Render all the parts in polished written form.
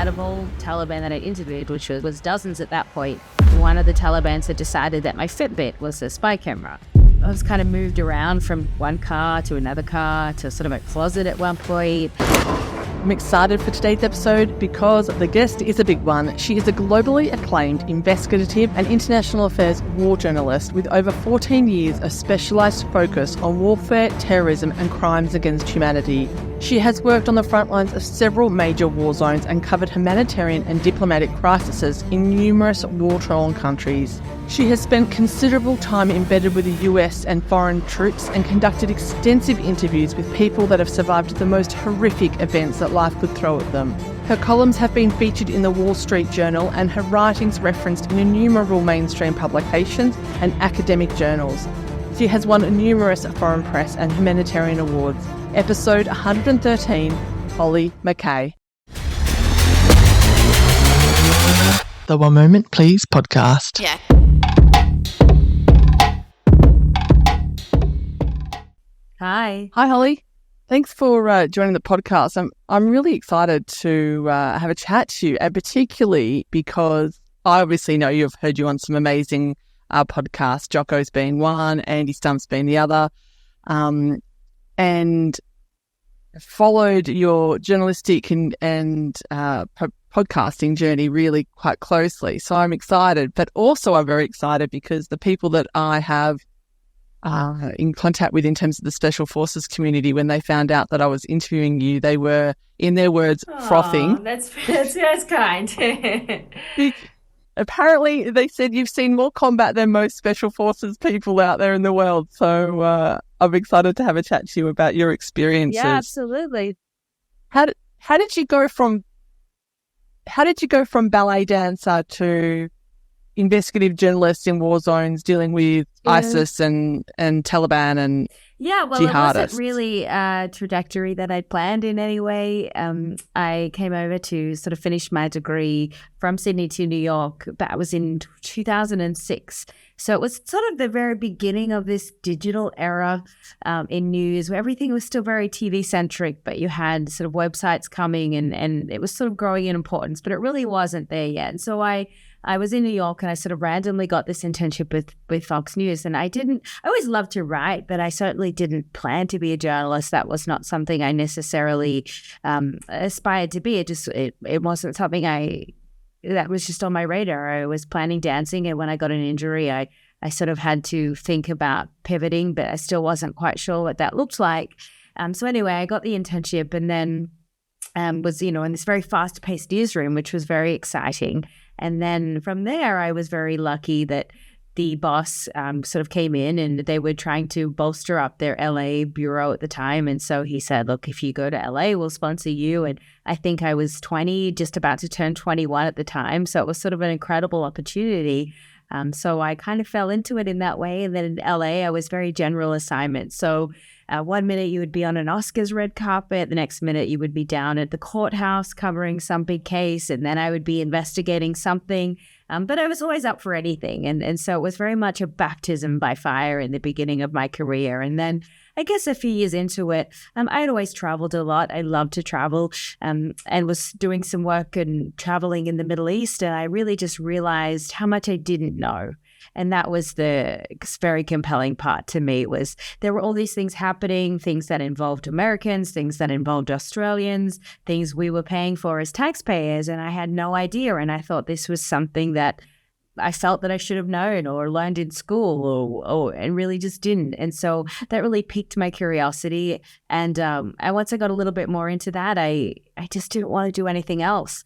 out of all Taliban that I interviewed, which was dozens at that point, one of the Talibans had decided that my Fitbit was a spy camera. I was kind of moved around from one car to another car to sort of a closet at one point. I'm excited for today's episode because the guest is a big one. She is a globally acclaimed investigative and international affairs war journalist with over 14 years of specialised focus on warfare, terrorism and crimes against humanity. She has worked on the front lines of several major war zones and covered humanitarian and diplomatic crises in numerous war-torn countries. She has spent considerable time embedded with the US and foreign troops and conducted extensive interviews with people that have survived the most horrific events that life could throw at them. Her columns have been featured in the Wall Street Journal and her writings referenced in innumerable mainstream publications and academic journals. She has won numerous foreign press and humanitarian awards. Episode 113, Hollie McKay. The One Moment Please podcast. Yeah. Hi, Hollie. Thanks for joining the podcast. I'm really excited to have a chat to you, and particularly because I obviously know you've heard you on some amazing podcasts. Jocko's been one, Andy Stump's been the other, and followed your journalistic and podcasting journey really quite closely. So I'm excited, but also I'm very excited because the people that I have in contact with in terms of the Special Forces community, when they found out that I was interviewing you, they were, in their words, frothing. That's kind. Apparently, they said you've seen more combat than most Special Forces people out there in the world. So I'm excited to have a chat to you about your experiences. Yeah, absolutely. How did you go from ballet dancer to investigative journalist in war zones dealing with ISIS and Taliban and jihadists? It wasn't really a trajectory that I'd planned in any way. I came over to sort of finish my degree from Sydney to New York. That was in 2006. So it was sort of the very beginning of this digital era in news where everything was still very TV-centric, but you had sort of websites coming and it was sort of growing in importance, but it really wasn't there yet. And so I was in New York and I sort of randomly got this internship with Fox News. And I always loved to write, but I certainly didn't plan to be a journalist. That was not something I necessarily aspired to be. It wasn't something that was just on my radar. I was planning dancing, and when I got an injury, I sort of had to think about pivoting, but I still wasn't quite sure what that looked like. So anyway, I got the internship and then was, in this very fast-paced newsroom, which was very exciting. And then from there, I was very lucky that the boss sort of came in and they were trying to bolster up their LA bureau at the time. And so he said, look, if you go to LA, we'll sponsor you. And I think I was 20, just about to turn 21 at the time. So it was sort of an incredible opportunity. So I kind of fell into it in that way. And then in LA, I was very general assignments. So 1 minute you would be on an Oscars red carpet. The next minute you would be down at the courthouse covering some big case. And then I would be investigating something. But I was always up for anything. And so it was very much a baptism by fire in the beginning of my career. And then I guess a few years into it, I had always traveled a lot. I loved to travel and was doing some work and traveling in the Middle East. And I really just realized how much I didn't know. And that was the very compelling part to me, was there were all these things happening, things that involved Americans, things that involved Australians, things we were paying for as taxpayers, and I had no idea. And I thought this was something that I felt that I should have known or learned in school and really just didn't. And so that really piqued my curiosity. And once I got a little bit more into that, I just didn't want to do anything else.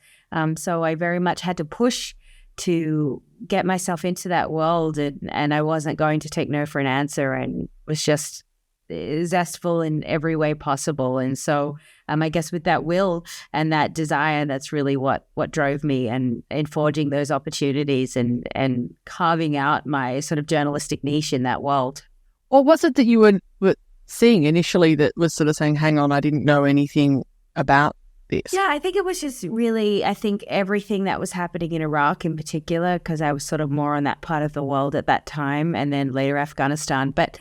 So I very much had to push to get myself into that world, and I wasn't going to take no for an answer, and was just zestful in every way possible. And so I guess with that will and that desire, that's really what drove me and in forging those opportunities and carving out my sort of journalistic niche in that world. What was it that you were seeing initially that was sort of saying, hang on, I didn't know anything about this? Yeah, I think it was just really, everything that was happening in Iraq in particular, because I was sort of more on that part of the world at that time, and then later Afghanistan. But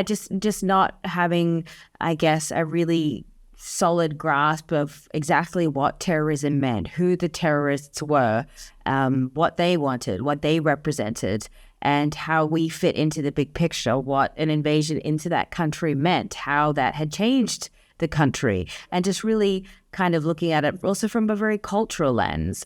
just not having, I guess, a really solid grasp of exactly what terrorism meant, who the terrorists were, what they wanted, what they represented, and how we fit into the big picture, what an invasion into that country meant, how that had changed the country, and just really kind of looking at it also from a very cultural lens.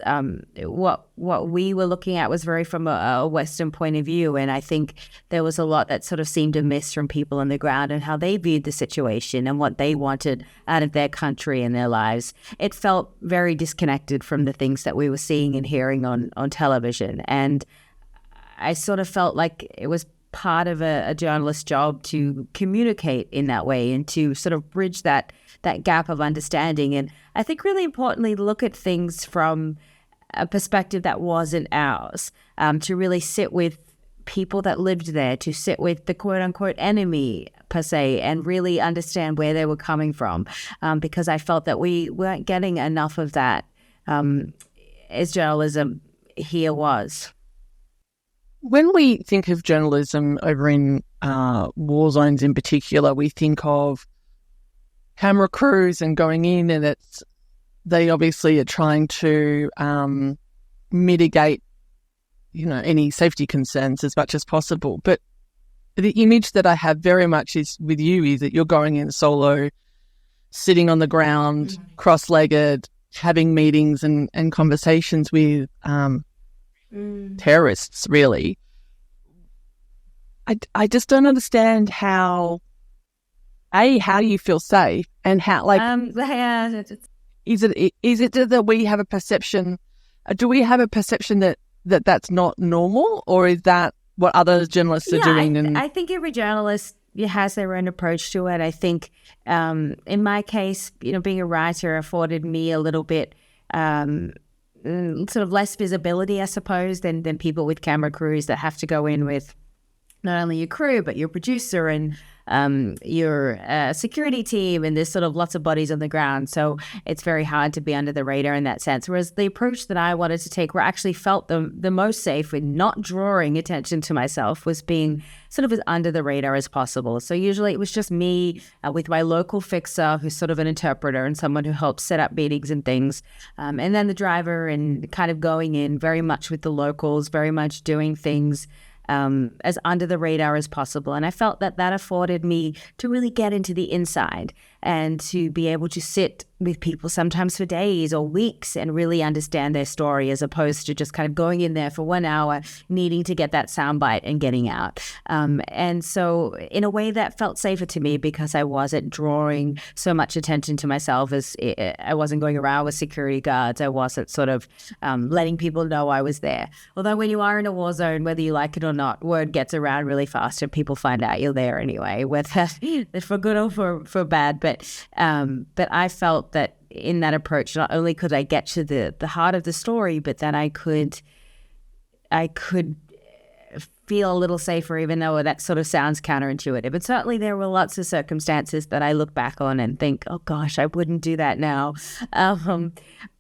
What we were looking at was very from a Western point of view, and I think there was a lot that sort of seemed amiss from people on the ground and how they viewed the situation and what they wanted out of their country and their lives. It felt very disconnected from the things that we were seeing and hearing on television, and I sort of felt like it was part of a journalist's job to communicate in that way and to sort of bridge that gap of understanding. And I think really importantly, look at things from a perspective that wasn't ours, to really sit with people that lived there, to sit with the quote unquote enemy per se, and really understand where they were coming from, because I felt that we weren't getting enough of that as journalism here was. When we think of journalism over in war zones in particular, we think of camera crews and going in, and they obviously are trying to mitigate, any safety concerns as much as possible. But the image that I have very much is with you is that you're going in solo, sitting on the ground, cross-legged, having meetings and conversations with terrorists, really. I just don't understand how you feel safe, and how is it that we have a perception? Do we have a perception that that's not normal, or is that what other journalists are doing? I think every journalist has their own approach to it. I think in my case, being a writer afforded me a little bit sort of less visibility, I suppose, than people with camera crews that have to go in with not only your crew, but your producer and your security team, and there's sort of lots of bodies on the ground. So it's very hard to be under the radar in that sense. Whereas the approach that I wanted to take, where I actually felt the most safe with not drawing attention to myself, was being sort of as under the radar as possible. So usually it was just me with my local fixer, who's sort of an interpreter and someone who helps set up meetings and things. And then the driver, and kind of going in very much with the locals, very much doing things as under the radar as possible. And I felt that afforded me to really get into the inside and to be able to sit with people sometimes for days or weeks and really understand their story, as opposed to just kind of going in there for 1 hour, needing to get that soundbite and getting out. And so in a way that felt safer to me, because I wasn't drawing so much attention to myself, as I wasn't going around with security guards. I wasn't sort of letting people know I was there. Although when you are in a war zone, whether you like it or not, word gets around really fast and people find out you're there anyway, whether for good or for bad. But I felt that in that approach, not only could I get to the heart of the story, but then I could feel a little safer, even though that sort of sounds counterintuitive. But certainly there were lots of circumstances that I look back on and think, oh gosh, I wouldn't do that now.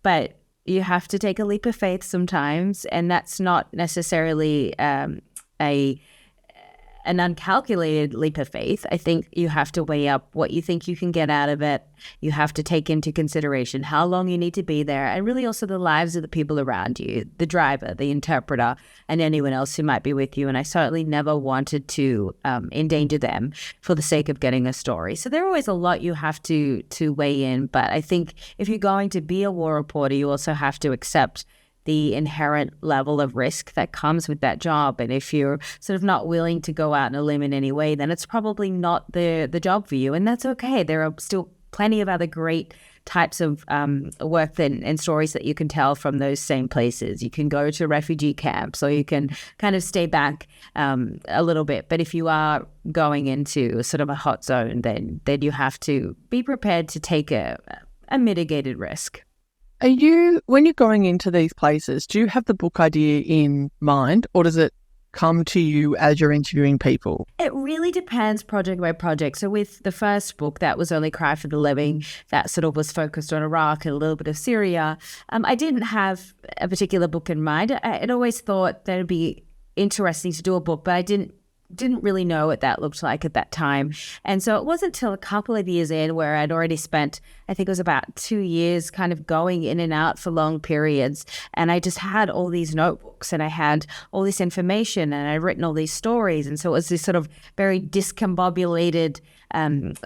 But you have to take a leap of faith sometimes, and that's not necessarily an uncalculated leap of faith. I think you have to weigh up what you think you can get out of it. You have to take into consideration how long you need to be there, and really also the lives of the people around you, the driver, the interpreter, and anyone else who might be with you. And I certainly never wanted to endanger them for the sake of getting a story. So there are always a lot you have to weigh in. But I think if you're going to be a war reporter, you also have to accept the inherent level of risk that comes with that job. And if you're sort of not willing to go out on a limb in any way, then it's probably not the job for you. And that's okay. There are still plenty of other great types of work and stories that you can tell from those same places. You can go to refugee camps, or you can kind of stay back a little bit. But if you are going into sort of a hot zone, then you have to be prepared to take a mitigated risk. When you're going into these places, do you have the book idea in mind, or does it come to you as you're interviewing people? It really depends project by project. So with the first book, that was Only Cry for the Living, that sort of was focused on Iraq and a little bit of Syria. I didn't have a particular book in mind. I'd always thought that it'd be interesting to do a book, but I didn't didn't really know what that looked like at that time. And so it wasn't until a couple of years in where I'd already spent, I think it was about 2 years kind of going in and out for long periods. And I just had all these notebooks and I had all this information and I'd written all these stories. And so it was this sort of very discombobulated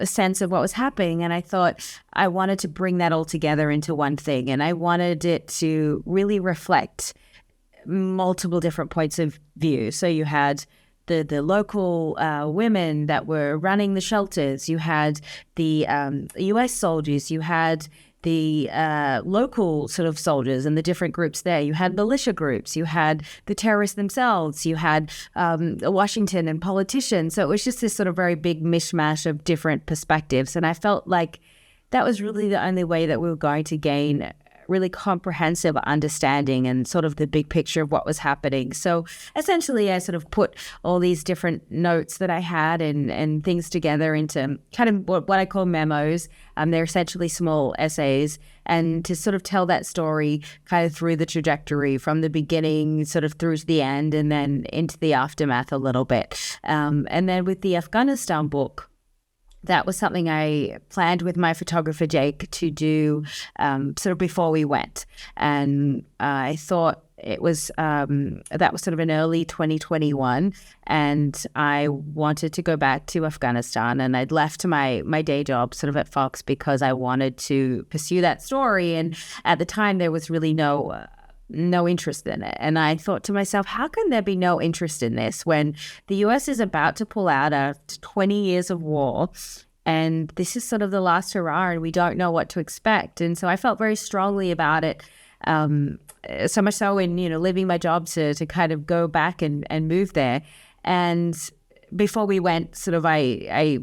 sense of what was happening. And I thought I wanted to bring that all together into one thing. And I wanted it to really reflect multiple different points of view. So you had the local women that were running the shelters. You had the US soldiers. You had the local sort of soldiers and the different groups there. You had militia groups. You had the terrorists themselves. You had Washington and politicians. So it was just this sort of very big mishmash of different perspectives. And I felt like that was really the only way that we were going to gain really comprehensive understanding and sort of the big picture of what was happening. So essentially, I sort of put all these different notes that I had and things together into kind of what I call memos. They're essentially small essays, and to sort of tell that story kind of through the trajectory from the beginning sort of through to the end and then into the aftermath a little bit. And then with the Afghanistan book, that was something I planned with my photographer, Jake, to do sort of before we went. And I thought it was, that was sort of in early 2021. And I wanted to go back to Afghanistan. And I'd left my day job sort of at Fox because I wanted to pursue that story. And at the time, there was really no interest in it. And I thought to myself, how can there be no interest in this when the US is about to pull out after 20 years of war? And this is sort of the last hurrah and we don't know what to expect. And so I felt very strongly about it. So much so in, leaving my job to kind of go back and move there. And before we went, sort of I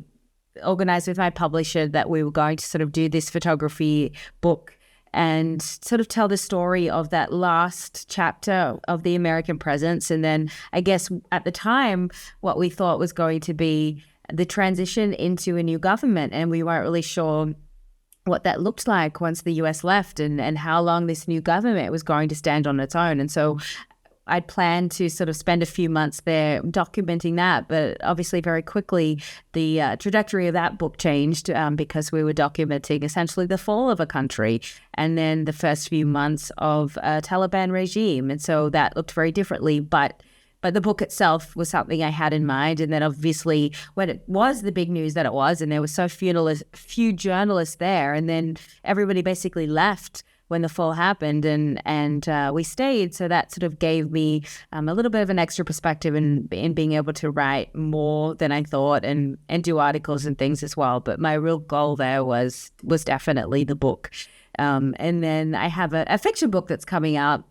organized with my publisher that we were going to sort of do this photography book and sort of tell the story of that last chapter of the American presence. And then I guess at the time, what we thought was going to be the transition into a new government. And we weren't really sure what that looked like once the US left and how long this new government was going to stand on its own. And so I'd planned to sort of spend a few months there documenting that, but obviously very quickly the trajectory of that book changed because we were documenting essentially the fall of a country and then the first few months of a Taliban regime. And so that looked very differently, but the book itself was something I had in mind. And then obviously when it was the big news that it was, and there were so few journalists there, and then everybody basically left when the fall happened and we stayed. So that sort of gave me a little bit of an extra perspective in being able to write more than I thought and do articles and things as well. But my real goal there was definitely the book. And then I have a fiction book that's coming out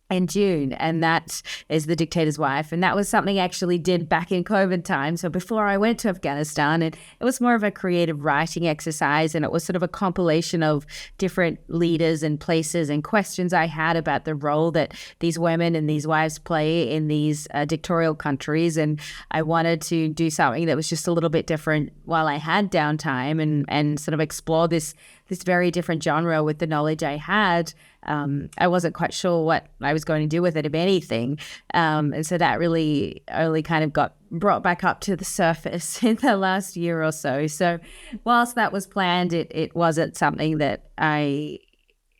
in June, and that is The Dictator's Wife. And that was something I actually did back in COVID time. So before I went to Afghanistan, and it was more of a creative writing exercise, and it was sort of a compilation of different leaders and places and questions I had about the role that these women and these wives play in these dictatorial countries. And I wanted to do something that was just a little bit different while I had downtime and sort of explore this very different genre with the knowledge I had. I wasn't quite sure what I was going to do with it, if anything. And so that really only kind of got brought back up to the surface in the last year or so. So whilst that was planned, it wasn't something that I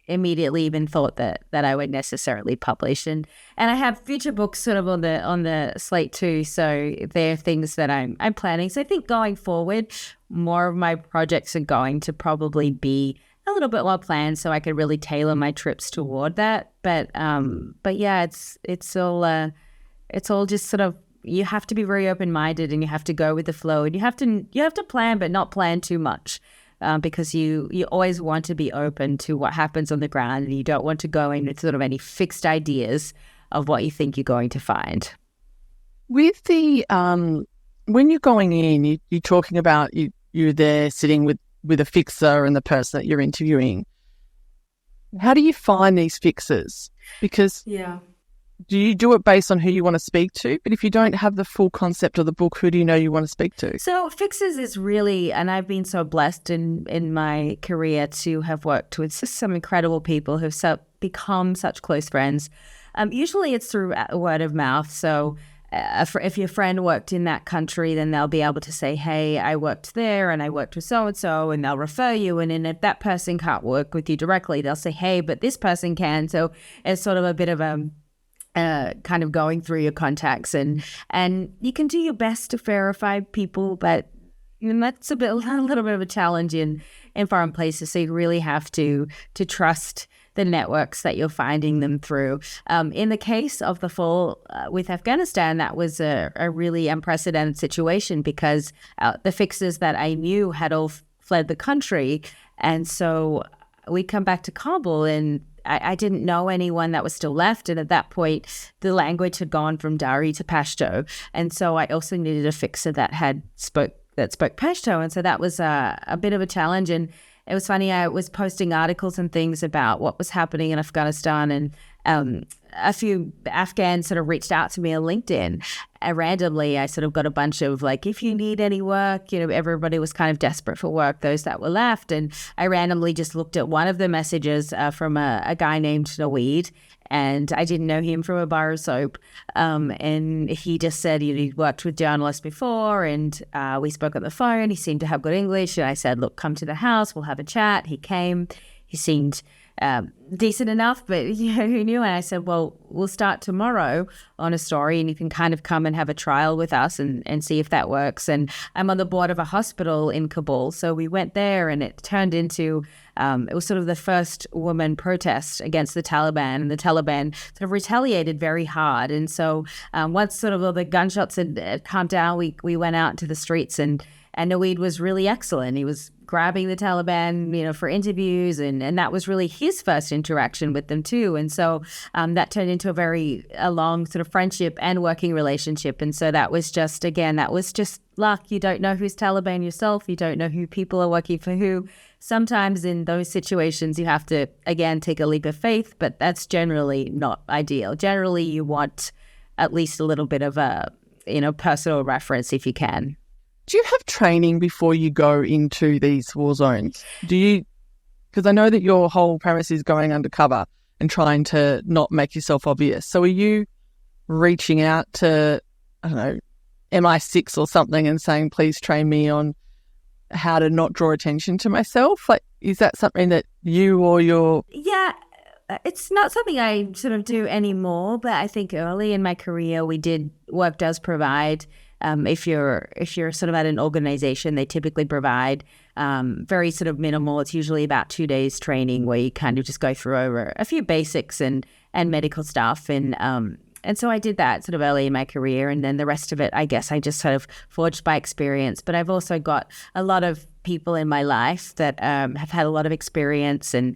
immediately even thought that I would necessarily publish. And I have future books sort of on the slate too. So they're things that I'm planning. So I think going forward, more of my projects are going to probably be a little bit more planned, so I could really tailor my trips toward that. But yeah, it's all just sort of, you have to be very open-minded and you have to go with the flow, and you have to plan, but not plan too much. Because you always want to be open to what happens on the ground, and you don't want to go in with sort of any fixed ideas of what you think you're going to find. With the when you're going in, you're talking about you're there sitting with a fixer and the person that you're interviewing. How do you find these fixers? Because do you do it based on who you want to speak to? But if you don't have the full concept of the book, who do you know you want to speak to? So fixers is really, and I've been so blessed in my career to have worked with just some incredible people who've become such close friends. Usually it's through word of mouth. So if your friend worked in that country, then they'll be able to say, hey, I worked there and I worked with so-and-so, and they'll refer you. And then if that person can't work with you directly, they'll say, hey, but this person can. So it's sort of a bit of a kind of going through your contacts, and you can do your best to verify people, but that's a little bit of a challenge in foreign places. So you really have to trust the networks that you're finding them through. In the case of the fall with Afghanistan, that was a really unprecedented situation because the fixers that I knew had all fled the country, and so we come back to Kabul, and I didn't know anyone that was still left. And at that point, the language had gone from Dari to Pashto. And so I also needed a fixer that spoke Pashto. And so that was a bit of a challenge. And it was funny, I was posting articles and things about what was happening in Afghanistan, and a few Afghans sort of reached out to me on LinkedIn. Randomly, I sort of got a bunch of like, if you need any work, everybody was kind of desperate for work, those that were left. And I randomly just looked at one of the messages from a guy named Naweed, and I didn't know him from a bar of soap. And he just said he'd worked with journalists before, and we spoke on the phone. He seemed to have good English. And I said, look, come to the house, we'll have a chat. He came. He seemed decent enough, but who knew? And I said, well, we'll start tomorrow on a story, and you can kind of come and have a trial with us and see if that works. And I'm on the board of a hospital in Kabul, so we went there, and it turned into it was sort of the first woman protest against the Taliban, and the Taliban sort of retaliated very hard. And so once sort of all the gunshots had calmed down, we went out into the streets, and Naweed was really excellent. He was grabbing the Taliban, for interviews, and that was really his first interaction with them too. And so that turned into a long sort of friendship and working relationship. And so that was just luck. You don't know who's Taliban yourself. You don't know who people are working for who. Sometimes in those situations, you have to, again, take a leap of faith, but that's generally not ideal. Generally, you want at least a little bit of a, personal reference if you can. Do you have training before you go into these war zones? Because I know that your whole premise is going undercover and trying to not make yourself obvious. So are you reaching out to, I don't know, MI6 or something and saying, please train me on how to not draw attention to myself? Like, is that something that you or your... Yeah, it's not something I sort of do anymore, but I think early in my career work does provide... If you're sort of at an organization, they typically provide very sort of minimal. It's usually about 2 days training where you kind of just go through over a few basics and medical stuff. And so I did that sort of early in my career. And then the rest of it, I guess I just sort of forged by experience. But I've also got a lot of people in my life that have had a lot of experience and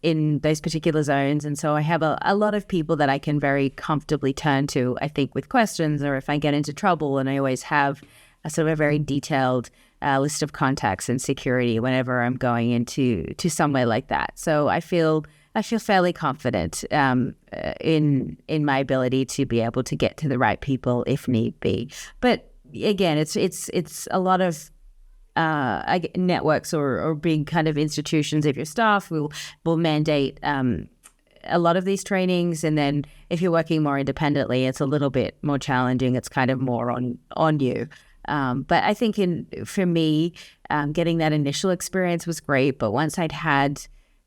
in those particular zones. And so I have a lot of people that I can very comfortably turn to, I think, with questions, or if I get into trouble. And I always have a sort of a very detailed list of contacts and security whenever I'm going into somewhere like that. So I feel fairly confident in my ability to be able to get to the right people if need be. But again, it's a lot of networks or big kind of institutions. If your staff will mandate a lot of these trainings, and then if you're working more independently, it's a little bit more challenging. It's kind of more on you. But I think for me, getting that initial experience was great. But once I'd had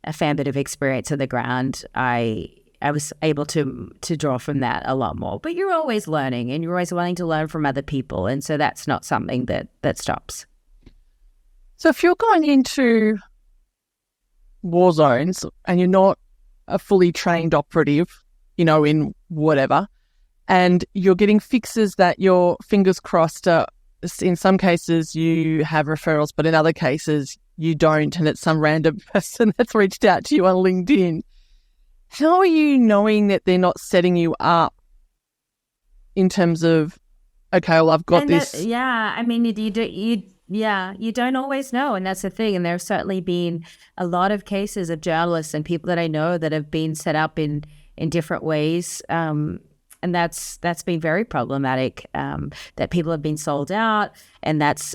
a fair bit of experience on the ground, I was able to draw from that a lot more. But you're always learning, and you're always wanting to learn from other people, and so that's not something that stops. So if you're going into war zones and you're not a fully trained operative, in whatever, and you're getting fixes that your fingers crossed in some cases you have referrals, but in other cases you don't, and it's some random person that's reached out to you on LinkedIn. How are you knowing that they're not setting you up in terms of, okay, well, I've got this? You don't always know, and that's the thing. And there's certainly been a lot of cases of journalists and people that I know that have been set up in different ways, and that's been very problematic. That people have been sold out, and that's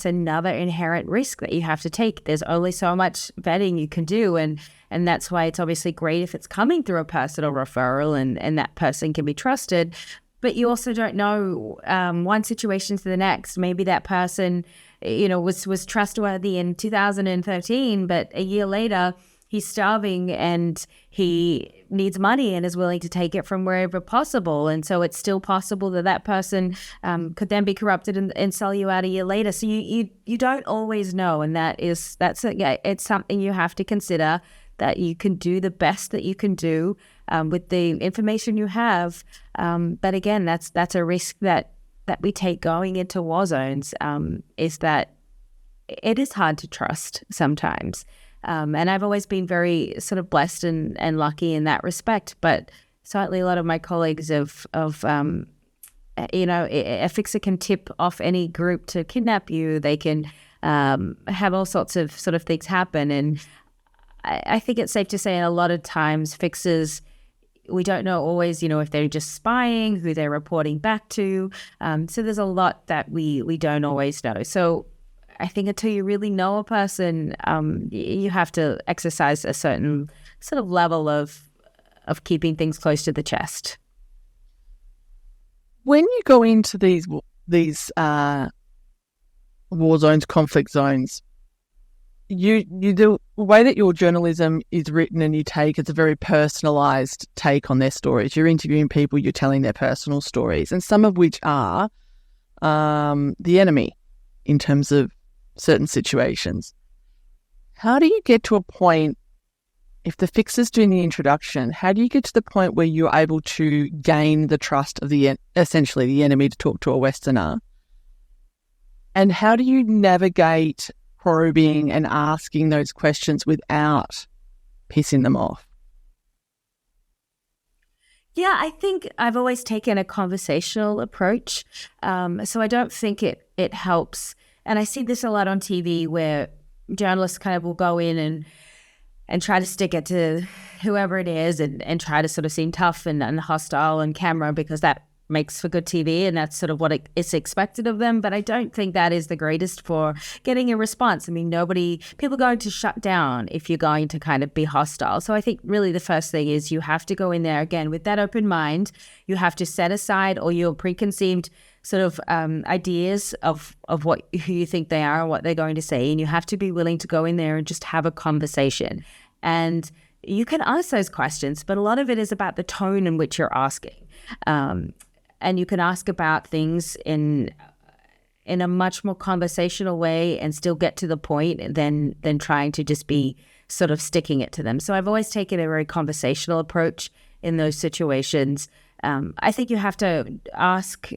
another inherent risk that you have to take. There's only so much vetting you can do, and that's why it's obviously great if it's coming through a personal referral and that person can be trusted. but you also don't know one situation to the next. Maybe that person, was trustworthy in 2013, but a year later he's starving and he needs money and is willing to take it from wherever possible. And so it's still possible that person could then be corrupted and sell you out a year later. So you don't always know. And it's something you have to consider, that you can do the best that you can do with the information you have. But again, that's a risk that we take going into war zones, is that it is hard to trust sometimes. And I've always been very sort of blessed and lucky in that respect. But certainly a lot of my colleagues a fixer can tip off any group to kidnap you. They can have all sorts of sort of things happen. And I think it's safe to say a lot of times fixers, we don't know always, if they're just spying, who they're reporting back to. So there's a lot that we don't always know. So I think until you really know a person, you have to exercise a certain sort of level of keeping things close to the chest. When you go into these war zones, conflict zones, the way that your journalism is written and you take, it's a very personalised take on their stories. You're interviewing people, you're telling their personal stories, and some of which are the enemy in terms of certain situations. How do you get to a point, if the fixer's doing the introduction, how do you get to the point where you're able to gain the trust of essentially the enemy to talk to a Westerner? And how do you navigate probing and asking those questions without pissing them off? Yeah, I think I've always taken a conversational approach. So I don't think it helps. And I see this a lot on TV where journalists kind of will go in and try to stick it to whoever it is and try to sort of seem tough and hostile on camera, because that makes for good TV and that's sort of what is expected of them. But I don't think that is the greatest for getting a response. I mean, people are going to shut down if you're going to kind of be hostile. So I think really the first thing is you have to go in there again with that open mind. You have to set aside all your preconceived sort of ideas of who you think they are and what they're going to say. And you have to be willing to go in there and just have a conversation. And you can ask those questions, but a lot of it is about the tone in which you're asking. And you can ask about things in a much more conversational way and still get to the point than trying to just be sort of sticking it to them. So I've always taken a very conversational approach in those situations. I think you have to ask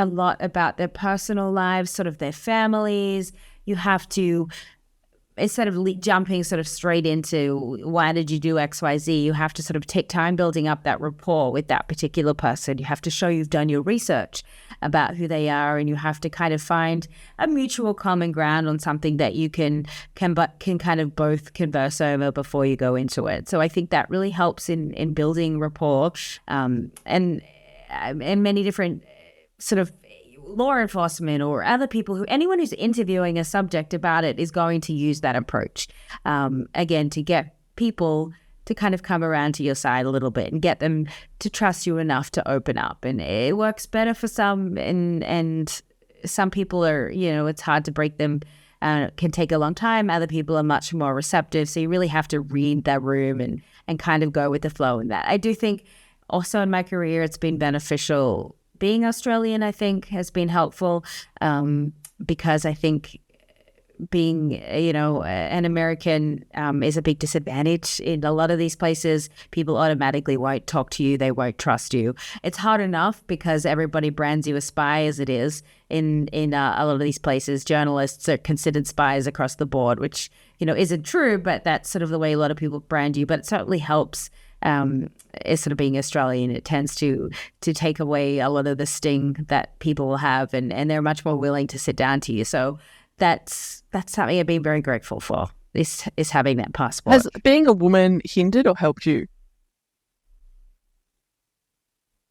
a lot about their personal lives, sort of their families. You have to, instead of jumping sort of straight into why did you do X, Y, Z, you have to sort of take time building up that rapport with that particular person. You have to show you've done your research about who they are, and you have to kind of find a mutual common ground on something that you can kind of both converse over before you go into it. So I think that really helps in building rapport, and many different sort of law enforcement or other people anyone who's interviewing a subject about it is going to use that approach, again, to get people to kind of come around to your side a little bit and get them to trust you enough to open up. And it works better for some, and some people are, it's hard to break them. Can take a long time. Other people are much more receptive. So you really have to read that room and kind of go with the flow in that. I do think also in my career, it's been beneficial. Being Australian, I think, has been helpful, because I think being, an American is a big disadvantage in a lot of these places. People automatically won't talk to you. They won't trust you. It's hard enough because everybody brands you a spy as it is in a lot of these places. Journalists are considered spies across the board, which, isn't true, but that's sort of the way a lot of people brand you. But it certainly helps. Is sort of being Australian, it tends to take away a lot of the sting that people will have, and they're much more willing to sit down to you. So that's something I've been very grateful for, is having that passport. Has being a woman hindered or helped you?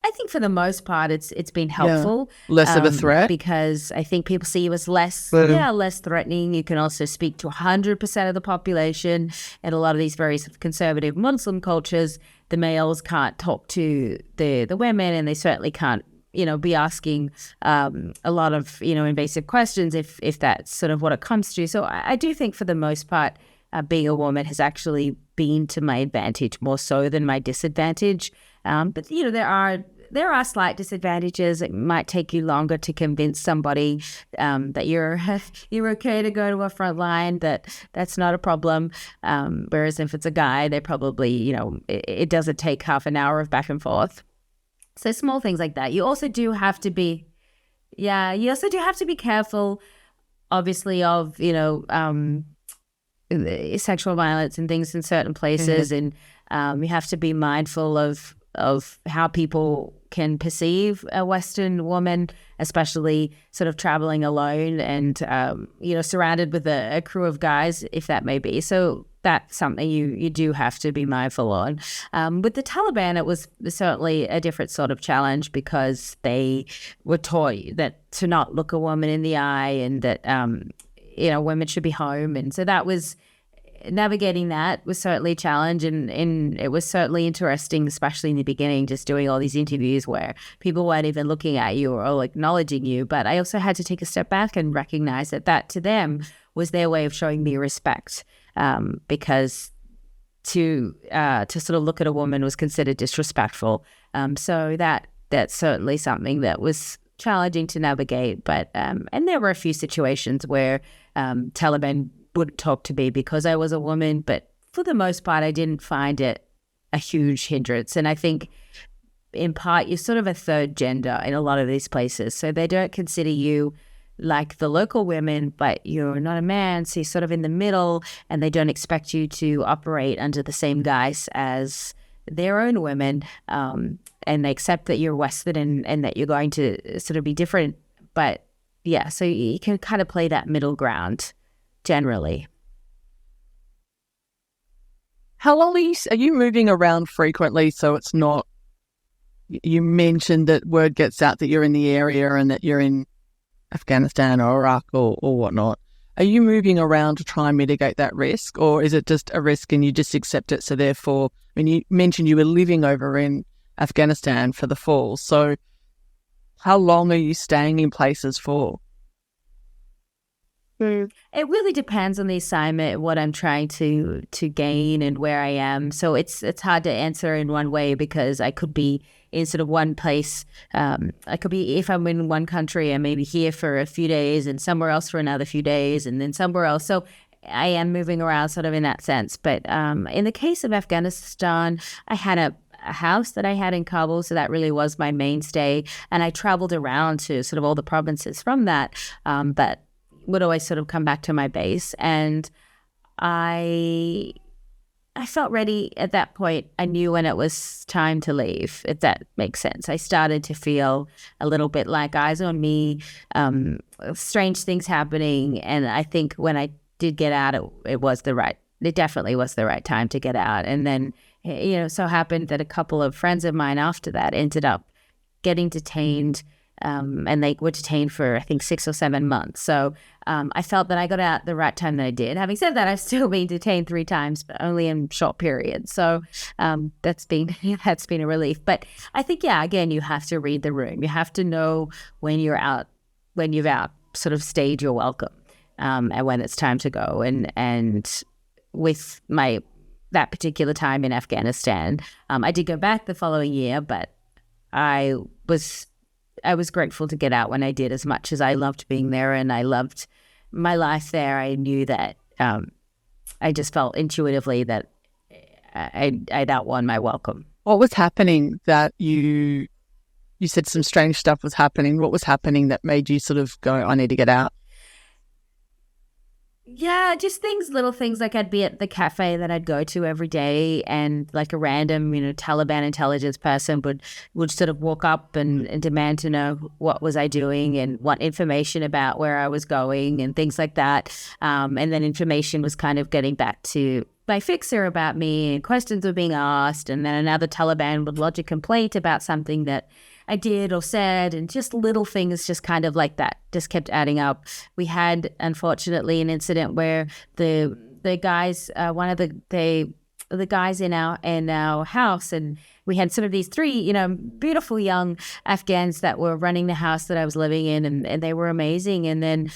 I think for the most part, it's been helpful. Yeah. Less of a threat? Because I think people see you as less threatening. You can also speak to 100% of the population. In a lot of these very sort of conservative Muslim cultures, the males can't talk to the women, and they certainly can't, be asking a lot of, invasive questions if that's sort of what it comes to. So I do think for the most part, being a woman has actually been to my advantage more so than my disadvantage. But, there are slight disadvantages. It might take you longer to convince somebody that you're okay to go to a front line, that's not a problem. Whereas if it's a guy, they probably, it doesn't take half an hour of back and forth. So small things like that. You also do have to be careful, obviously, of, sexual violence and things in certain places. And you have to be mindful of how people can perceive a Western woman, especially sort of traveling alone and, surrounded with a crew of guys, if that may be. So that's something you do have to be mindful on. With the Taliban, it was certainly a different sort of challenge because they were taught that to not look a woman in the eye and that, women should be home. And so that was... navigating that was certainly a challenge, and it was certainly interesting, especially in the beginning, just doing all these interviews where people weren't even looking at you or acknowledging you. But I also had to take a step back and recognize that to them was their way of showing me respect, because to sort of look at a woman was considered disrespectful. So that's certainly something that was challenging to navigate. But and there were a few situations where Taliban wouldn't talk to me because I was a woman, but for the most part, I didn't find it a huge hindrance. And I think in part, you're sort of a third gender in a lot of these places. So they don't consider you like the local women, but you're not a man, so you're sort of in the middle, and they don't expect you to operate under the same guise as their own women. And they accept that you're Western and that you're going to sort of be different. But yeah, so you can kind of play that middle ground generally. How long are you moving around frequently? So it's not, you mentioned that word gets out that you're in the area and that you're in Afghanistan or Iraq or whatnot. Are you moving around to try and mitigate that risk, or is it just a risk and you just accept it? So therefore, you mentioned you were living over in Afghanistan for the fall. So how long are you staying in places for? It really depends on the assignment, what I'm trying to gain and where I am. So it's hard to answer in one way because I could be in sort of one place. I could be, if I'm in one country, I may be here for a few days and somewhere else for another few days and then somewhere else. So I am moving around sort of in that sense. But in the case of Afghanistan, I had a house that I had in Kabul, so that really was my mainstay. And I traveled around to sort of all the provinces from that. But would always sort of come back to my base, and I felt ready at that point. I knew when it was time to leave, if that makes sense. I started to feel a little bit like eyes on me, strange things happening, and I think when I did get out, it definitely was the right time to get out. And then, so happened that a couple of friends of mine after that ended up getting detained. And they were detained for, I think, 6 or 7 months. So I felt that I got out the right time that I did. Having said that, I've still been detained 3 times, but only in short periods. So that's been a relief. But I think, again, you have to read the room. You have to know when you've sort of stayed your welcome, and when it's time to go. And with that particular time in Afghanistan, I did go back the following year, but I was grateful to get out when I did, as much as I loved being there and I loved my life there. I knew that I just felt intuitively that I'd outwon my welcome. What was happening that you said some strange stuff was happening? What was happening that made you sort of go, I need to get out? Yeah, just little things like I'd be at the cafe that I'd go to every day, and like a random, Taliban intelligence person would sort of walk up and demand to know what was I doing and want information about where I was going and things like that. And then information was kind of getting back to my fixer about me, and questions were being asked. And then another Taliban would lodge a complaint about something that I did or said, and just little things just kind of like that just kept adding up. We had, unfortunately, an incident where the guys, one of the the guys in our house, and we had sort of these three, beautiful young Afghans that were running the house that I was living in, and they were amazing. And then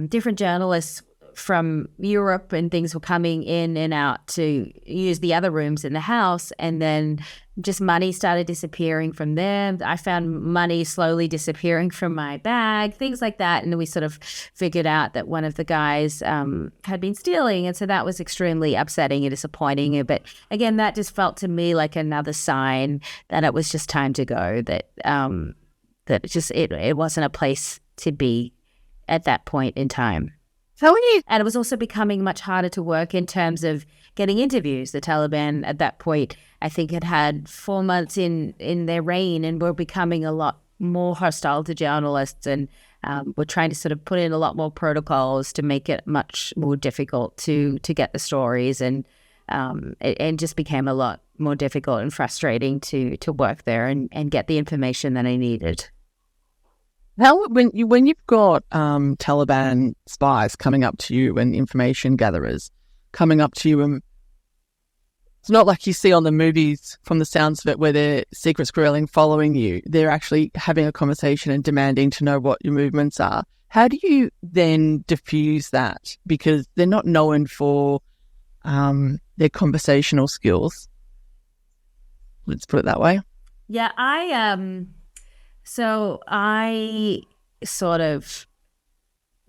different journalists from Europe and things were coming in and out to use the other rooms in the house, and then just money started disappearing from them. I found money slowly disappearing from my bag, things like that. And we sort of figured out that one of the guys had been stealing. And so that was extremely upsetting and disappointing. But again, that just felt to me like another sign that it was just time to go, that it wasn't a place to be at that point in time. And it was also becoming much harder to work in terms of getting interviews. The Taliban at that point, I think, had 4 months in their reign and were becoming a lot more hostile to journalists, and were trying to sort of put in a lot more protocols to make it much more difficult to get the stories, and it just became a lot more difficult and frustrating to work there and get the information that I needed. How when you've got Taliban spies coming up to you and information gatherers coming up to you, and it's not like you see on the movies from the sounds of it where they're secret squirreling following you. They're actually having a conversation and demanding to know what your movements are. How do you then diffuse that? Because they're not known for their conversational skills. Let's put it that way. Yeah, So I sort of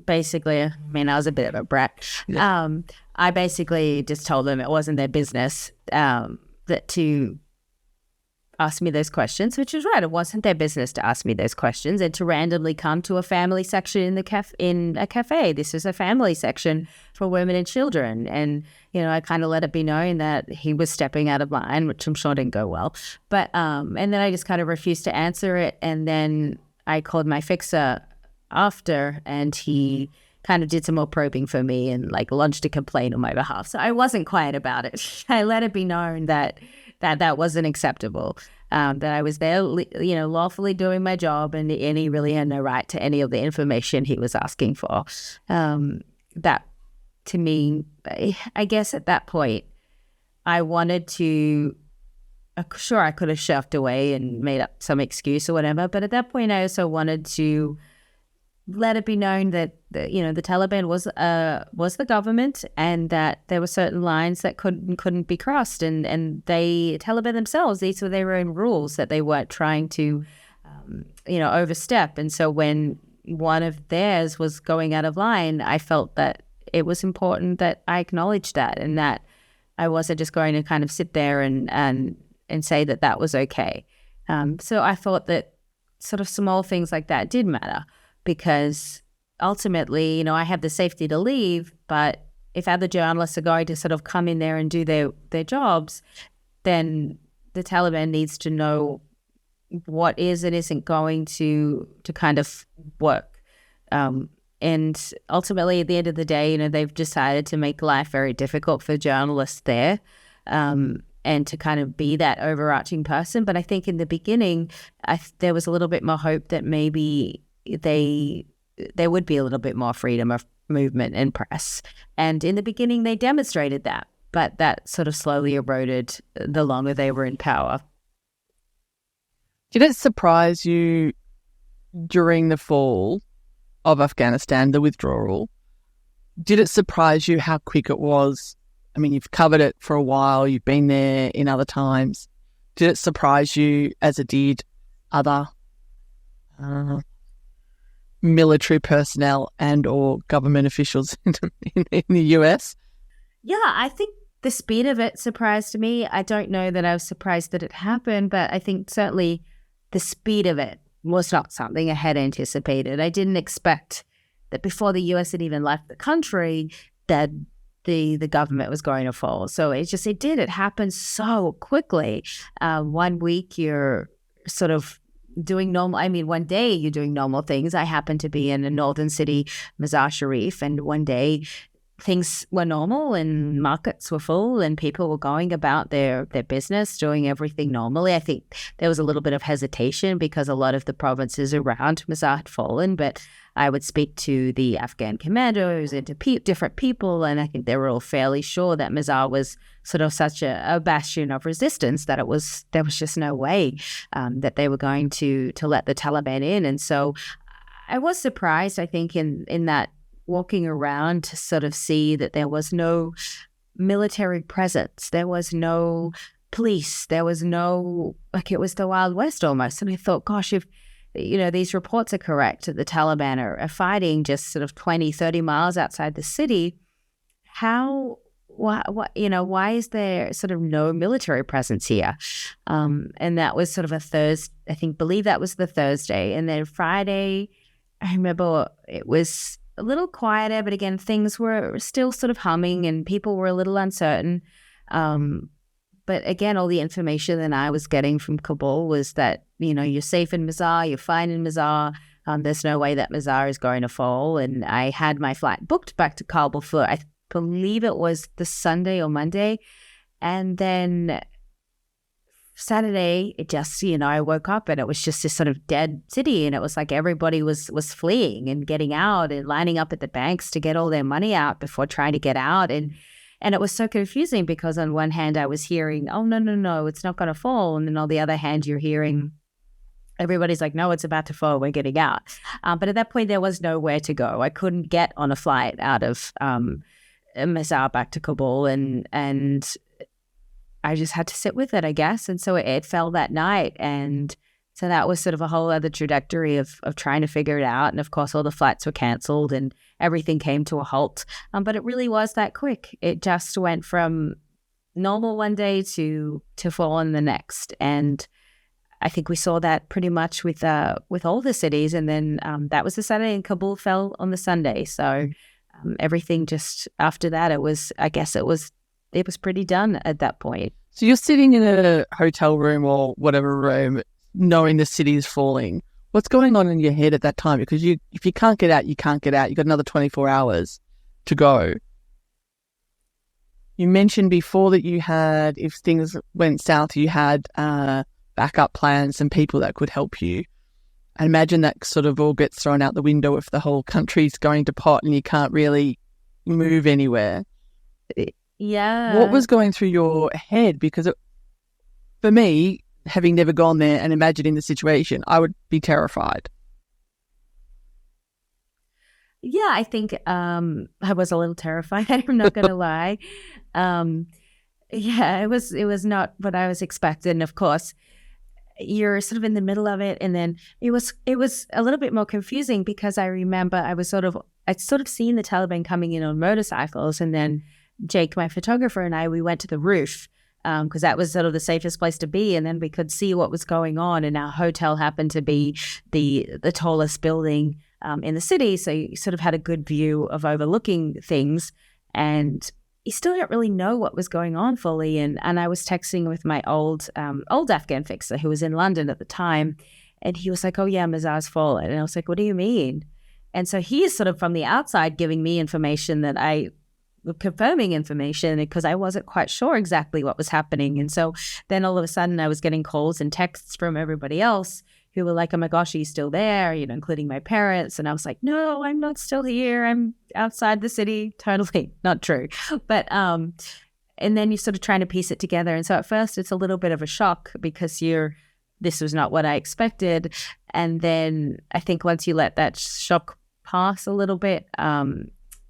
basically, I was a bit of a brat. Yeah. I basically just told them it wasn't their business that to ask me those questions, which was right. It wasn't their business to ask me those questions and to randomly come to a family section in a cafe. This is a family section for women and children. And, I kind of let it be known that he was stepping out of line, which I'm sure didn't go well. But, and then I just kind of refused to answer it. And then I called my fixer after, and he kind of did some more probing for me and lodged a complaint on my behalf. So I wasn't quiet about it. I let it be known that wasn't acceptable, that I was there, lawfully doing my job, and he really had no right to any of the information he was asking for. That, to me, I guess at that point, I wanted to, sure, I could have shoved away and made up some excuse or whatever, but at that point, I also wanted to let it be known that the Taliban was the government, and that there were certain lines that couldn't be crossed, and Taliban themselves, these were their own rules that they weren't trying to overstep. And so when one of theirs was going out of line, I felt that it was important that I acknowledged that, and that I wasn't just going to kind of sit there and say that was okay. So I thought that sort of small things like that did matter, because ultimately, I have the safety to leave, but if other journalists are going to sort of come in there and do their jobs, then the Taliban needs to know what is and isn't going to kind of work. And ultimately, at the end of the day, they've decided to make life very difficult for journalists there, and to kind of be that overarching person. But I think in the beginning, there was a little bit more hope that maybe there would be a little bit more freedom of movement and press. And in the beginning, they demonstrated that, but that sort of slowly eroded the longer they were in power. Did it surprise you during the fall of Afghanistan, the withdrawal? Did it surprise you how quick it was? I mean, you've covered it for a while, you've been there in other times. Did it surprise you as it did other military personnel and or government officials in the US? Yeah, I think the speed of it surprised me. I don't know that I was surprised that it happened, but I think certainly the speed of it was not something I had anticipated. I didn't expect that before the US had even left the country that the government was going to fall. So it happened so quickly. 1 week you're sort of doing normal, one day you're doing normal things. I happen to be in a northern city, Mazar Sharif, and one day things were normal and markets were full and people were going about their business, doing everything normally. I think there was a little bit of hesitation because a lot of the provinces around Mazar had fallen, but I would speak to the Afghan commandos and to different people, and I think they were all fairly sure that Mazar was sort of such a bastion of resistance that there was just no way that they were going to let the Taliban in. And so I was surprised, I think, in that walking around to sort of see that there was no military presence, there was no police, there was no, like, it was the Wild West almost. And I thought, gosh, if these reports are correct that the Taliban are fighting just sort of 20, 30 miles outside the city, why is there sort of no military presence here? And that was sort of a Thursday, believe that was the Thursday. And then Friday, I remember it was a little quieter, but again, things were still sort of humming and people were a little uncertain. But again, all the information that I was getting from Kabul was that, you're safe in Mazar, you're fine in Mazar. There's no way that Mazar is going to fall. And I had my flight booked back to Kabul for, I believe it was the Sunday or Monday. And then Saturday, it just, I woke up and it was just this sort of dead city. And it was like everybody was fleeing and getting out and lining up at the banks to get all their money out before trying to get out. And it was so confusing because on one hand, I was hearing, oh, no, it's not going to fall. And then on the other hand, you're hearing everybody's like, no, it's about to fall. We're getting out. But at that point, there was nowhere to go. I couldn't get on a flight out of Mazar back to Kabul. And I just had to sit with it, I guess. And so it fell that night. And so that was sort of a whole other trajectory of trying to figure it out. And of course, all the flights were canceled and everything came to a halt. But it really was that quick. It just went from normal one day to fallen the next. And I think we saw that pretty much with all the cities. And then that was the Saturday and Kabul fell on the Sunday. So everything just after that, it was pretty done at that point. So you're sitting in a hotel room or whatever room, knowing the city is falling. What's going on in your head at that time? Because if you can't get out, you can't get out. You've got another 24 hours to go. You mentioned before that you had, if things went south, you had backup plans and people that could help you. I imagine that sort of all gets thrown out the window if the whole country's going to pot and you can't really move anywhere. Yeah. What was going through your head? Because for me, having never gone there and imagining the situation, I would be terrified. Yeah, I think I was a little terrified. I'm not going to lie. It was not what I was expecting. Of course, you're sort of in the middle of it, and then it was a little bit more confusing because I remember I'd sort of seen the Taliban coming in on motorcycles, and then Jake, my photographer, and we went to the roof because that was sort of the safest place to be, and then we could see what was going on. And our hotel happened to be the tallest building in the city, so you sort of had a good view of overlooking things, and you still don't really know what was going on fully. And I was texting with my old Afghan fixer who was in London at the time, and he was like, "Oh yeah, Mazar's fallen," and I was like, "What do you mean?" And so he is sort of from the outside giving me information that confirming information because I wasn't quite sure exactly what was happening. And so then all of a sudden I was getting calls and texts from everybody else who were like, "Oh my gosh, are you still there?" Including my parents. And I was like, "No, I'm not still here. I'm outside the city." Totally not true. But and then you're sort of trying to piece it together. And so at first it's a little bit of a shock because this was not what I expected. And then I think once you let that shock pass a little bit,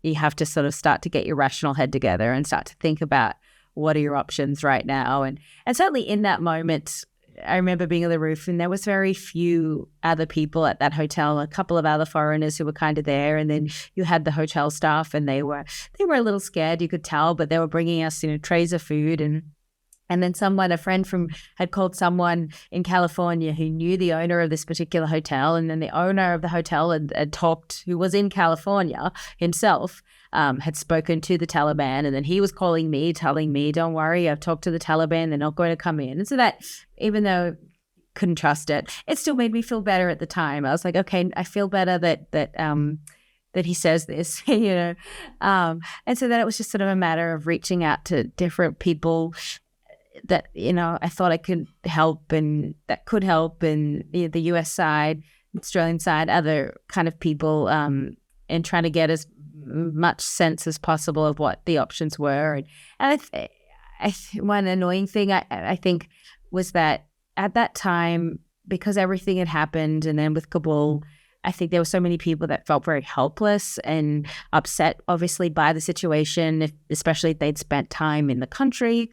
you have to sort of start to get your rational head together and start to think about what are your options right now. And certainly in that moment, I remember being on the roof and there was very few other people at that hotel, a couple of other foreigners who were kind of there. And then you had the hotel staff and they were a little scared, you could tell, but they were bringing us, trays of food. And then a friend had called someone in California who knew the owner of this particular hotel. And then the owner of the hotel had talked, who was in California himself, had spoken to the Taliban. And then he was calling me, telling me, "Don't worry, I've talked to the Taliban. They're not going to come in." And so that, even though I couldn't trust it, it still made me feel better at the time. I was like, okay, I feel better that that he says this, and so then it was just sort of a matter of reaching out to different people that, I thought I could help and that could help, and the US side, Australian side, other kind of people, and trying to get as much sense as possible of what the options were. And one annoying thing I think was that at that time, because everything had happened, and then with Kabul, I think there were so many people that felt very helpless and upset, obviously, by the situation, especially if they'd spent time in the country.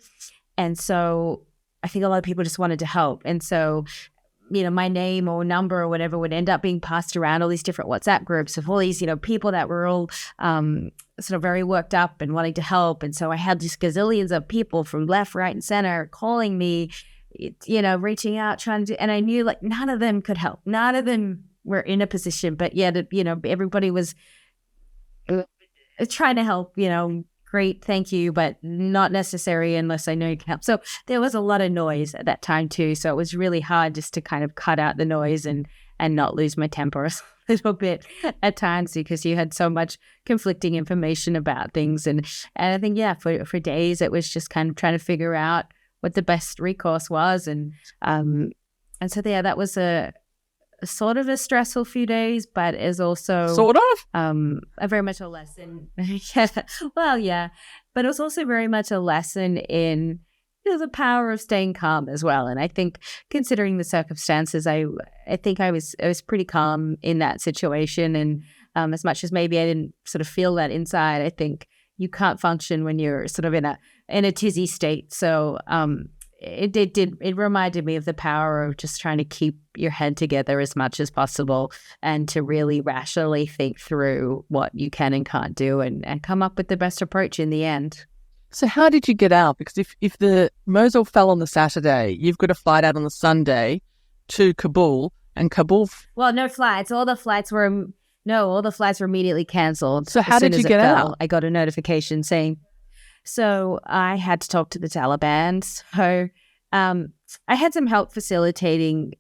And so I think a lot of people just wanted to help. And so, my name or number or whatever would end up being passed around all these different WhatsApp groups of all these, people that were all sort of very worked up and wanting to help. And so I had just gazillions of people from left, right, and center calling me, reaching out, trying to, and I knew like none of them could help. None of them were in a position, but yet, everybody was trying to help, great, thank you, but not necessary unless I know you can help. So there was a lot of noise at that time too. So it was really hard just to kind of cut out the noise and not lose my temper a little bit at times, because you had so much conflicting information about things. And I think, for days it was just kind of trying to figure out what the best recourse was. And so that was a sort of a stressful few days, but is also sort of a very much a lesson. But it was also very much a lesson in the power of staying calm as well. And I think, considering the circumstances, I think I was pretty calm in that situation. And as much as maybe I didn't sort of feel that inside, I think you can't function when you're sort of in a tizzy state. So it reminded me of the power of just trying to keep your head together as much as possible, and to really rationally think through what you can and can't do, and come up with the best approach in the end. So how did you get out? Because if the Mosul fell on the Saturday, you've got to flight out on the Sunday to Kabul, and Kabul... Well, no flights. All the flights were immediately cancelled. So how did you get out? I got a notification saying... So I had to talk to the Taliban. So I had some help facilitating,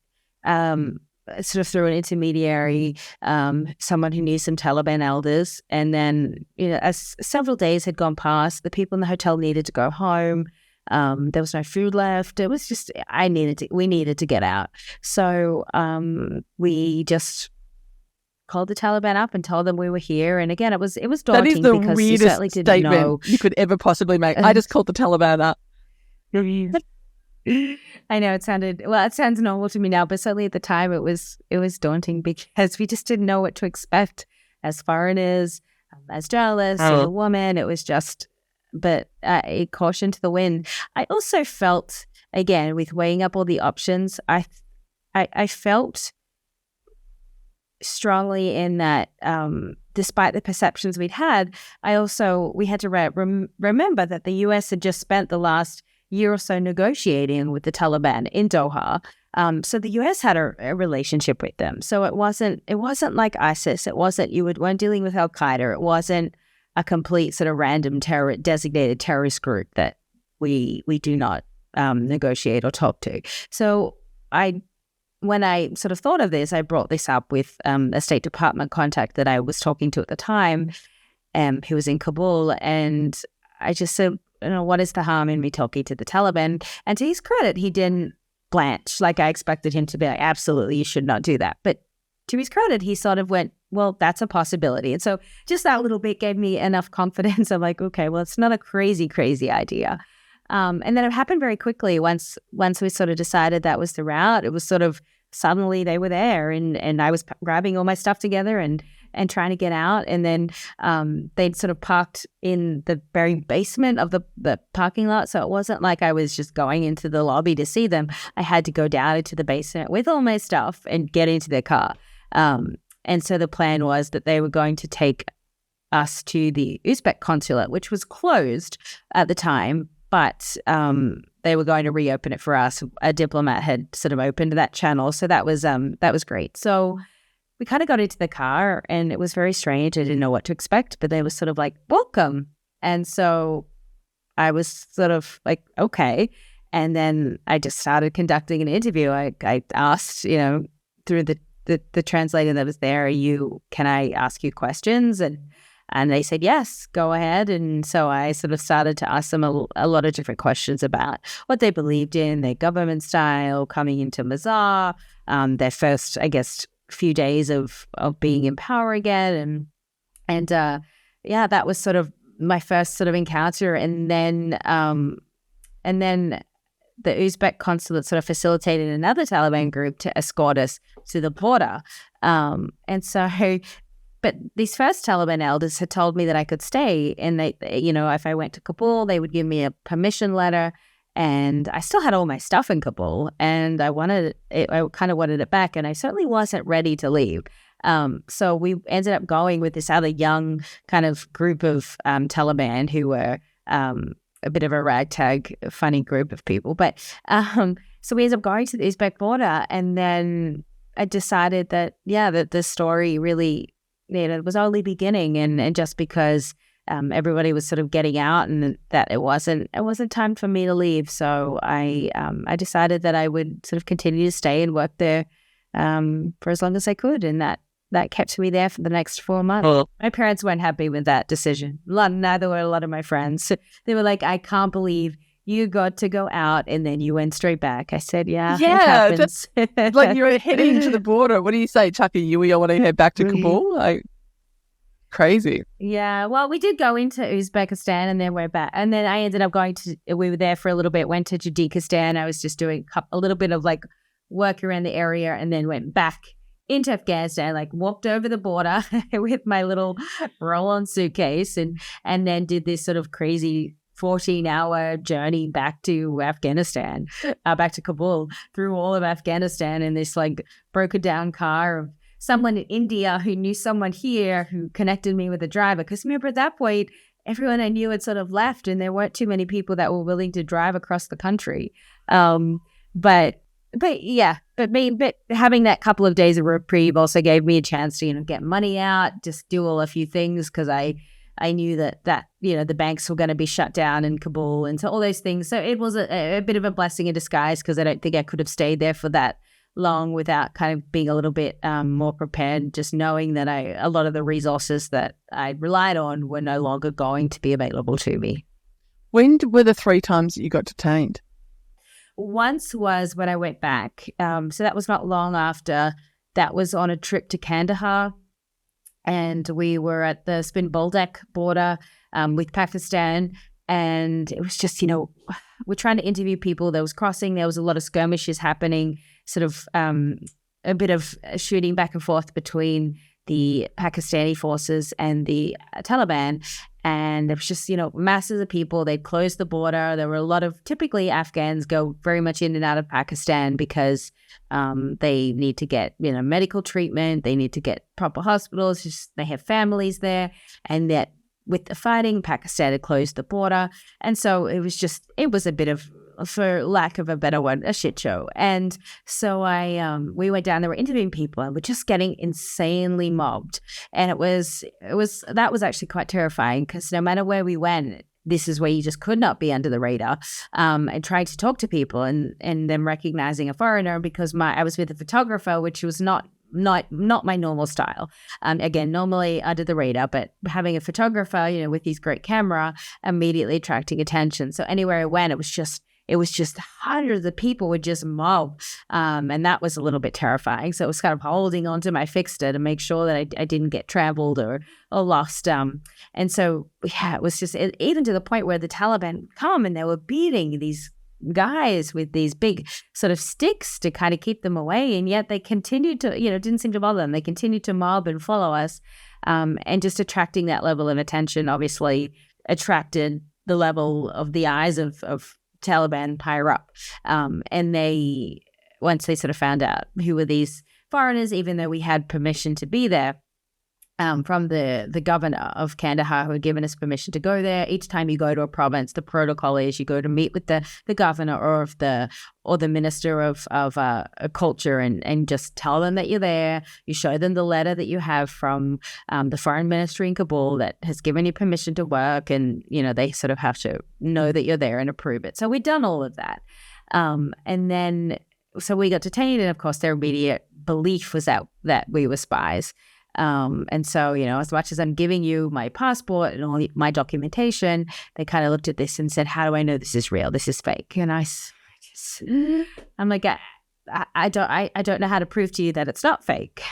sort of through an intermediary, someone who knew some Taliban elders. And then, as several days had gone past, the people in the hotel needed to go home. There was no food left. It was just, we needed to get out. So we just called the Taliban up and told them we were here. And again, it was daunting, that is the because you certainly didn't statement know you could ever possibly make. I just called the Taliban up. I know it sounds normal to me now, but certainly at the time it was daunting, because we just didn't know what to expect as foreigners, as journalists, as a woman. It was just, but a caution to the wind. I also felt, again, with weighing up all the options, I felt strongly in that, despite the perceptions we'd had, we had to remember that the US had just spent the last year or so negotiating with the Taliban in Doha. So the US had a relationship with them. So it wasn't like ISIS. It wasn't, weren't dealing with Al Qaeda. It wasn't a complete sort of random designated terrorist group that we do not negotiate or talk to. So when I sort of thought of this, I brought this up with a State Department contact that I was talking to at the time, who was in Kabul, and I just said, what is the harm in me talking to the Taliban? And to his credit, he didn't blanch like I expected him to be like, absolutely, you should not do that. But to his credit, he sort of went, well, that's a possibility. And so just that little bit gave me enough confidence. I'm like, okay, well, it's not a crazy, crazy idea. And then it happened very quickly. Once we sort of decided that was the route, it was sort of suddenly they were there, and I was grabbing all my stuff together and trying to get out. And then they'd sort of parked in the very basement of the parking lot. So it wasn't like I was just going into the lobby to see them. I had to go down into the basement with all my stuff and get into their car. And so the plan was that they were going to take us to the Uzbek consulate, which was closed at the time, but they were going to reopen it for us. A diplomat had sort of opened that channel. So that was great. So we kind of got into the car, and it was very strange. I didn't know what to expect, but they were sort of like, welcome. And so I was sort of like, okay. And then I just started conducting an interview. I asked, through the the translator that was there, can I ask you questions? And they said, yes, go ahead. And so I sort of started to ask them a lot of different questions about what they believed in, their government style, coming into Mazar, their first, I guess, few days of being in power again. And that was sort of my first sort of encounter. And then the Uzbek consulate sort of facilitated another Taliban group to escort us to the border. But these first Taliban elders had told me that I could stay, and they, if I went to Kabul, they would give me a permission letter, and I still had all my stuff in Kabul, and I kind of wanted it back, and I certainly wasn't ready to leave. So we ended up going with this other young kind of group of Taliban who were a bit of a ragtag, funny group of people. But so we ended up going to the Uzbek border, and then I decided that the story really, was only beginning, and just because everybody was sort of getting out, and that it wasn't time for me to leave. So I decided that I would sort of continue to stay and work there for as long as I could, and that kept me there for the next 4 months. Oh. My parents weren't happy with that decision. Neither were a lot of my friends. They were like, I can't believe you got to go out and then you went straight back. I said, yeah, that's like you're heading to the border. What do you say, Chucky? You want to head back to Kabul? Like, crazy. Yeah, well, we did go into Uzbekistan and then we're back. And then I ended up we were there for a little bit, went to Tajikistan. I was just doing a little bit of like work around the area, and then went back into Afghanistan, like walked over the border with my little roll-on suitcase, and then did this sort of crazy 14-hour journey back to Afghanistan, back to Kabul, through all of Afghanistan in this like broken down car of someone in India who knew someone here who connected me with a driver. Because remember, at that point, everyone I knew had sort of left, and there weren't too many people that were willing to drive across the country. But having that couple of days of reprieve also gave me a chance to, get money out, just do a few things, because I knew that the banks were going to be shut down in Kabul, and so all those things. So it was a bit of a blessing in disguise, because I don't think I could have stayed there for that long without kind of being a little bit more prepared, just knowing that a lot of the resources that I relied on were no longer going to be available to me. When were the 3 times that you got detained? Once was when I went back. So that was not long after. That was on a trip to Kandahar. And we were at the Spin Boldak border with Pakistan. And it was just, we're trying to interview people. There was crossing. There was a lot of skirmishes happening, sort of a bit of shooting back and forth between the Pakistani forces and the Taliban. And it was just, masses of people. They'd closed the border. There were a lot of, typically Afghans go very much in and out of Pakistan because they need to get, medical treatment. They need to get proper hospitals. Just, they have families there. And that with the fighting, Pakistan had closed the border. And so it was a bit of, for lack of a better word, a shit show. And so we went down there, we're interviewing people, and we're just getting insanely mobbed. And that was actually quite terrifying, because no matter where we went, this is where you just could not be under the radar, and trying to talk to people and them recognizing a foreigner, because I was with a photographer, which was not my normal style. Again, normally under the radar, but having a photographer, with his great camera, immediately attracting attention. So anywhere I went, it was just hundreds of people would just mob. And that was a little bit terrifying. So it was kind of holding onto my fixer to make sure that I didn't get trampled or lost. And so, it was just, even to the point where the Taliban would come and they were beating these guys with these big sort of sticks to kind of keep them away. And yet they continued to, it didn't seem to bother them. They continued to mob and follow us. And just attracting that level of attention obviously attracted the level of the eyes of Taliban higher up. And once they sort of found out who were these foreigners, even though we had permission to be there, from the governor of Kandahar, who had given us permission to go there. Each time you go to a province, the protocol is you go to meet with the governor or the minister of a culture and just tell them that you're there. You show them the letter that you have from the foreign ministry in Kabul that has given you permission to work, and they sort of have to know that you're there and approve it. So we'd done all of that, and then so we got detained, and of course their immediate belief was that we were spies. And so, as much as I'm giving you my passport and all my documentation, they kind of looked at this and said, how do I know this is real? This is fake. And I'm like, I don't know how to prove to you that it's not fake.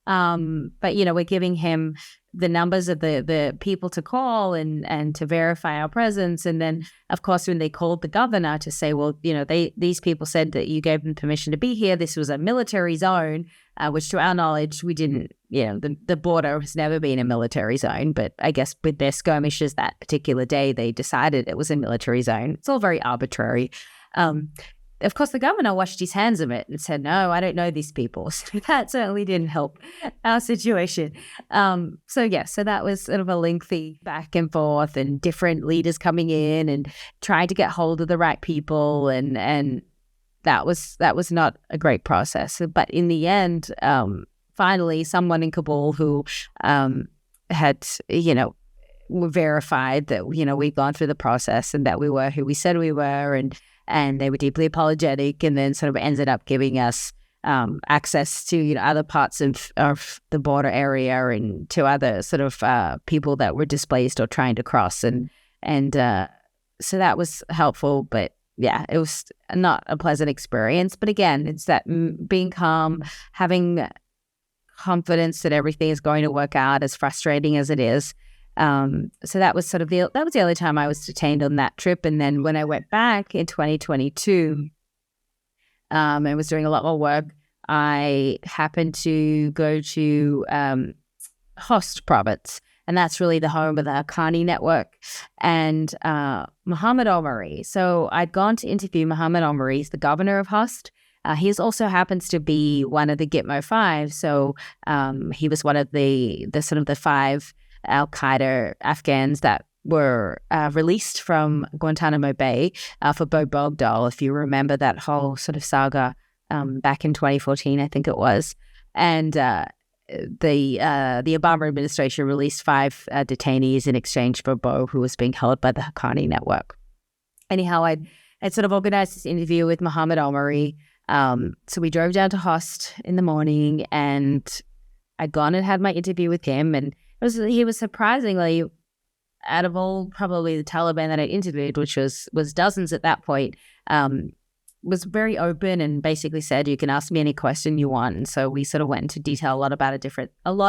But, we're giving him the numbers of the people to call and to verify our presence. And then, of course, when they called the governor to say, well, these people said that you gave them permission to be here. This was a military zone, which to our knowledge, we didn't, the border has never been a military zone. But I guess with their skirmishes that particular day, they decided it was a military zone. It's all very arbitrary. Of course, the governor washed his hands of it and said, no, I don't know these people. So that certainly didn't help our situation. So that was sort of a lengthy back and forth, and different leaders coming in and trying to get hold of the right people. And that was not a great process. But in the end, finally, someone in Kabul who had, verified that, we'd gone through the process and that we were who we said we were, and they were deeply apologetic, and then sort of ended up giving us access to other parts of the border area and to other sort of people that were displaced or trying to cross, and so that was helpful. But yeah, it was not a pleasant experience. But again, it's that being calm, having confidence that everything is going to work out, as frustrating as it is. So that was the only time I was detained on that trip. And then when I went back in 2022, I was doing a lot more work. I happened to go to Haast province, and that's really the home of the Afrini network, and Mohammed Almirie. So I'd gone to interview Mohammed Almirie, he's the governor of Haast. He also happens to be one of the Gitmo 5. So he was one of the sort of the 5 Al-Qaeda Afghans that were released from Guantanamo Bay for Bo Bogdal, if you remember that whole sort of saga back in 2014, I think it was. And the Obama administration released 5 detainees in exchange for Bo, who was being held by the Haqqani network. Anyhow, I'd sort of organized this interview with Mohammed Almirie. So we drove down to Haast in the morning, and I'd gone and had my interview with him, and he was surprisingly, out of all probably the Taliban that I interviewed, which was dozens at that point, was very open and basically said, you can ask me any question you want. And so we sort of went into detail a lot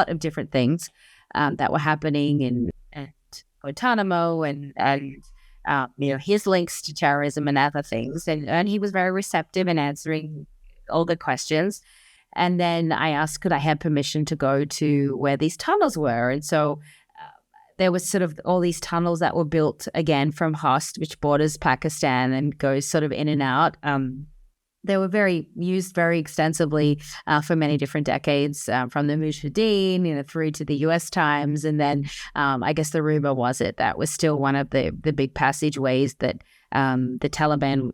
of different things that were happening in Guantanamo and his links to terrorism and other things. And he was very receptive in answering all the questions. And then I asked, could I have permission to go to where these tunnels were? And so there was sort of all these tunnels that were built, again, from Haast, which borders Pakistan and goes sort of in and out. They were used very extensively for many different decades, from the Mujahideen, through to the U.S. times. And then I guess the rumor was that was still one of the big passageways that the Taliban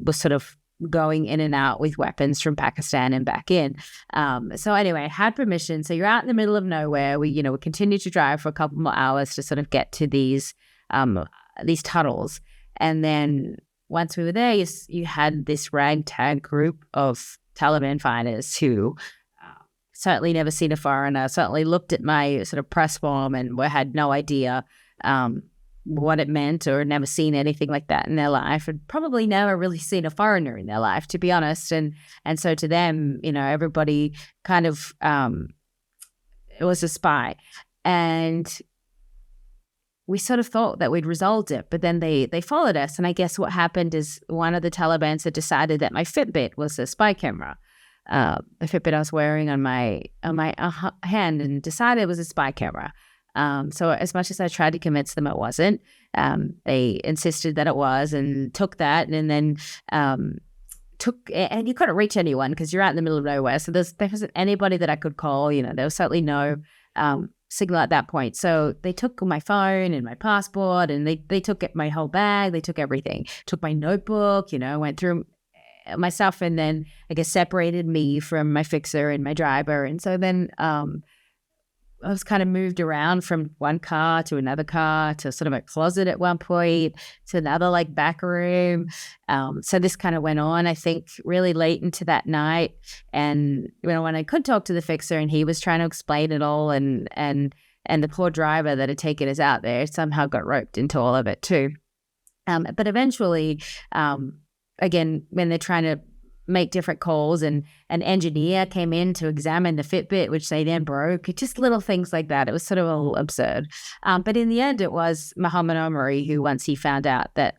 was sort of going in and out with weapons from Pakistan and back in. So anyway, I had permission. So you're out in the middle of nowhere. We continued to drive for a couple more hours to sort of get to these tunnels. And then once we were there, you had this ragtag group of Taliban fighters who certainly never seen a foreigner, certainly looked at my sort of press form and had no idea what it meant, or never seen anything like that in their life, and probably never really seen a foreigner in their life, to be honest. And so to them, everybody kind of it was a spy. And we sort of thought that we'd resolved it, but then they followed us. And I guess what happened is one of the Taliban had decided that my Fitbit was a spy camera. The Fitbit I was wearing on my hand, and decided it was a spy camera. So as much as I tried to convince them it wasn't, they insisted that it was, and took that, and then and you couldn't reach anyone because you're out in the middle of nowhere. So there wasn't anybody that I could call. There was certainly no signal at that point. So they took my phone and my passport, and they took my whole bag. They took everything. Took my notebook. Went through my stuff, and then I guess separated me from my fixer and my driver. And so then was kind of moved around from one car to another car to sort of a closet at one point to another like back room. So this kind of went on, I think, really late into that night. And when I could talk to the fixer and he was trying to explain it all, and the poor driver that had taken us out there somehow got roped into all of it too. But eventually, again, when they're trying to make different calls, and an engineer came in to examine the Fitbit, which they then broke. Just little things like that. It was sort of all absurd. But in the end, it was Mohammed Almirie who, once he found out that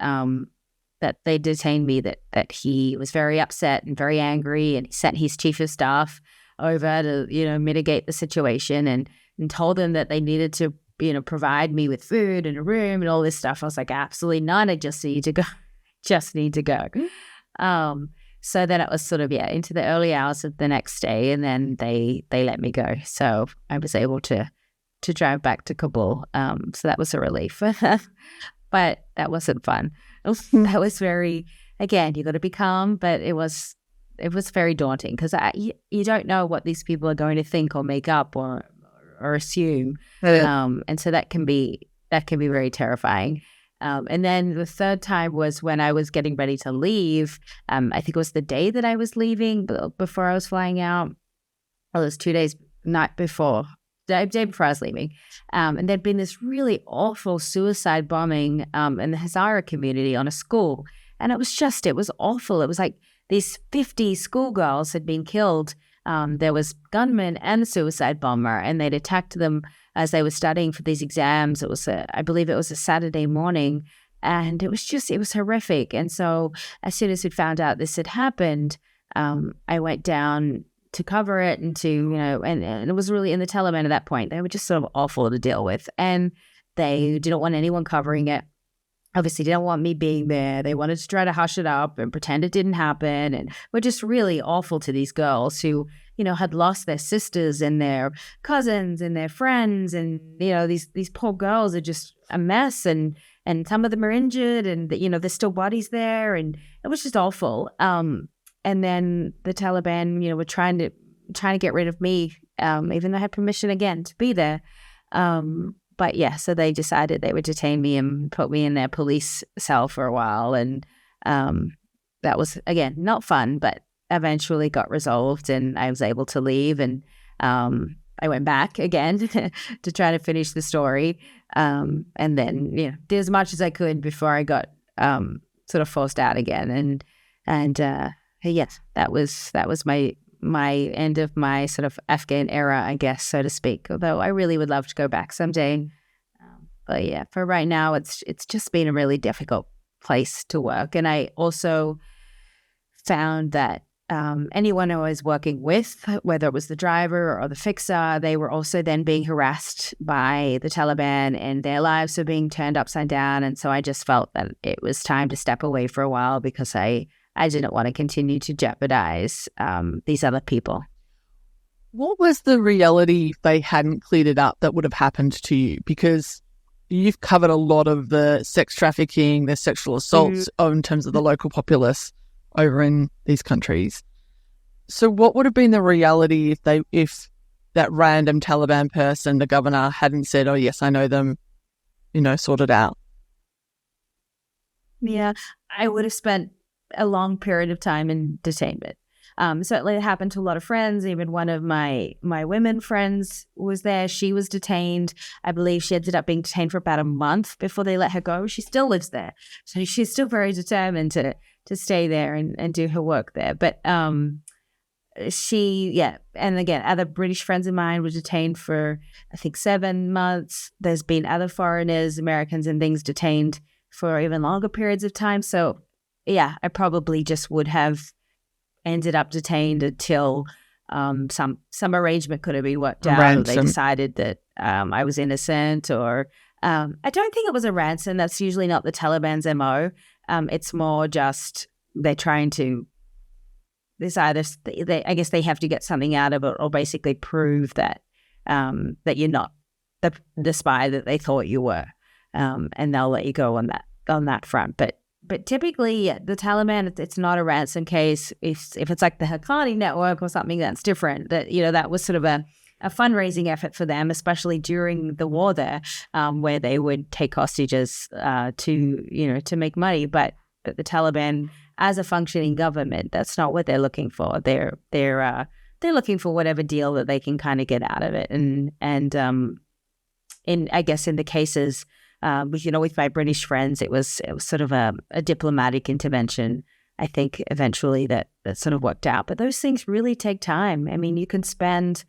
that they detained me, that he was very upset and very angry, and he sent his chief of staff over to mitigate the situation, and told them that they needed to provide me with food and a room and all this stuff. I was like, absolutely not. I just need to go. Just need to go. So then it was sort of, into the early hours of the next day, and then they let me go. So I was able to drive back to Kabul. So that was a relief. But that wasn't fun. That was very, again, you got to be calm, but it was very daunting because you don't know what these people are going to think or make up or assume. And so that can be very terrifying. And then the third time was when I was getting ready to leave. I think it was the day that I was leaving before I was flying out. Well, it was 2 days, night before, day before I was leaving. And there'd been this really awful suicide bombing in the Hazara community on a school. And it was awful. It was like these 50 schoolgirls had been killed. There was gunmen and a suicide bomber, and they'd attacked them as they were studying for these exams. I believe it was a Saturday morning, and it was horrific. And so as soon as we found out this had happened, I went down to cover it and and it was really in the Taliban at that point. They were just sort of awful to deal with, and they didn't want anyone covering it. Obviously didn't want me being there. They wanted to try to hush it up and pretend it didn't happen, and were just really awful to these girls who, had lost their sisters and their cousins and their friends, and these poor girls are just a mess, and some of them are injured, and there's still bodies there, and it was just awful. And then the Taliban, were trying to get rid of me, even though I had permission again to be there. But yeah, so they decided they would detain me and put me in their police cell for a while. And that was, again, not fun, but eventually got resolved and I was able to leave. And I went back again to try to finish the story. And then, did as much as I could before I got sort of forced out again. And yes, that was my end of my sort of Afghan era, I guess, so to speak, although I really would love to go back someday. But yeah, for right now, it's just been a really difficult place to work. And I also found that anyone I was working with, whether it was the driver or the fixer, they were also then being harassed by the Taliban, and their lives were being turned upside down. And so I just felt that it was time to step away for a while because I didn't want to continue to jeopardize these other people. What was the reality if they hadn't cleared it up that would have happened to you? Because you've covered a lot of the sex trafficking, the sexual assaults in terms of the local populace over in these countries. So what would have been the reality if that random Taliban person, the governor, hadn't said, "Oh yes, I know them," sort it out? Yeah, I would have spent a long period of time in detainment. Certainly it happened to a lot of friends. Even one of my women friends was there. She was detained. I believe she ended up being detained for about a month before they let her go. She still lives there. So she's still very determined to stay there and do her work there. But and again, other British friends of mine were detained for, I think, 7 months. There's been other foreigners, Americans and things, detained for even longer periods of time. So yeah, I probably just would have ended up detained until some arrangement could have been worked out. Ransom. Or they decided that I was innocent, or I don't think it was a ransom. That's usually not the Taliban's MO. It's more just they're trying to decide I guess they have to get something out of it, or basically prove that that you're not the spy that they thought you were, and they'll let you go on that front. But typically, the Taliban, it's not a ransom case. If it's like the Haqqani network or something, that's different. That that was sort of a a fundraising effort for them, especially during the war there, where they would take hostages to make money. But the Taliban, as a functioning government, that's not what they're looking for. They're looking for whatever deal that they can kind of get out of it. And I guess in the cases, with my British friends, it was sort of a diplomatic intervention. I think eventually that sort of worked out. But those things really take time. I mean, you can spend,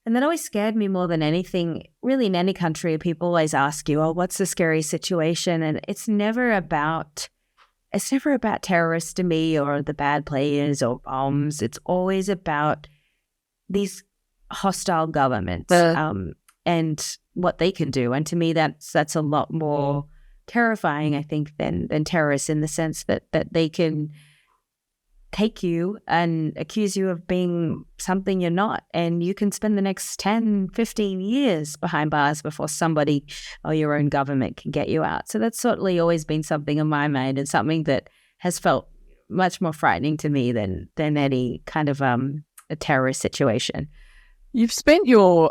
and that always scared me more than anything, really in any country, people always ask you, oh, what's the scary situation? And it's never about terrorists to me or the bad players or bombs. It's always about these hostile governments and what they can do. And to me, that's a lot more terrifying, I think, than terrorists, in the sense that they can take you and accuse you of being something you're not. And you can spend the next 10, 15 years behind bars before somebody or your own government can get you out. So that's certainly always been something in my mind, and something that has felt much more frightening to me than any kind of a terrorist situation. You've spent your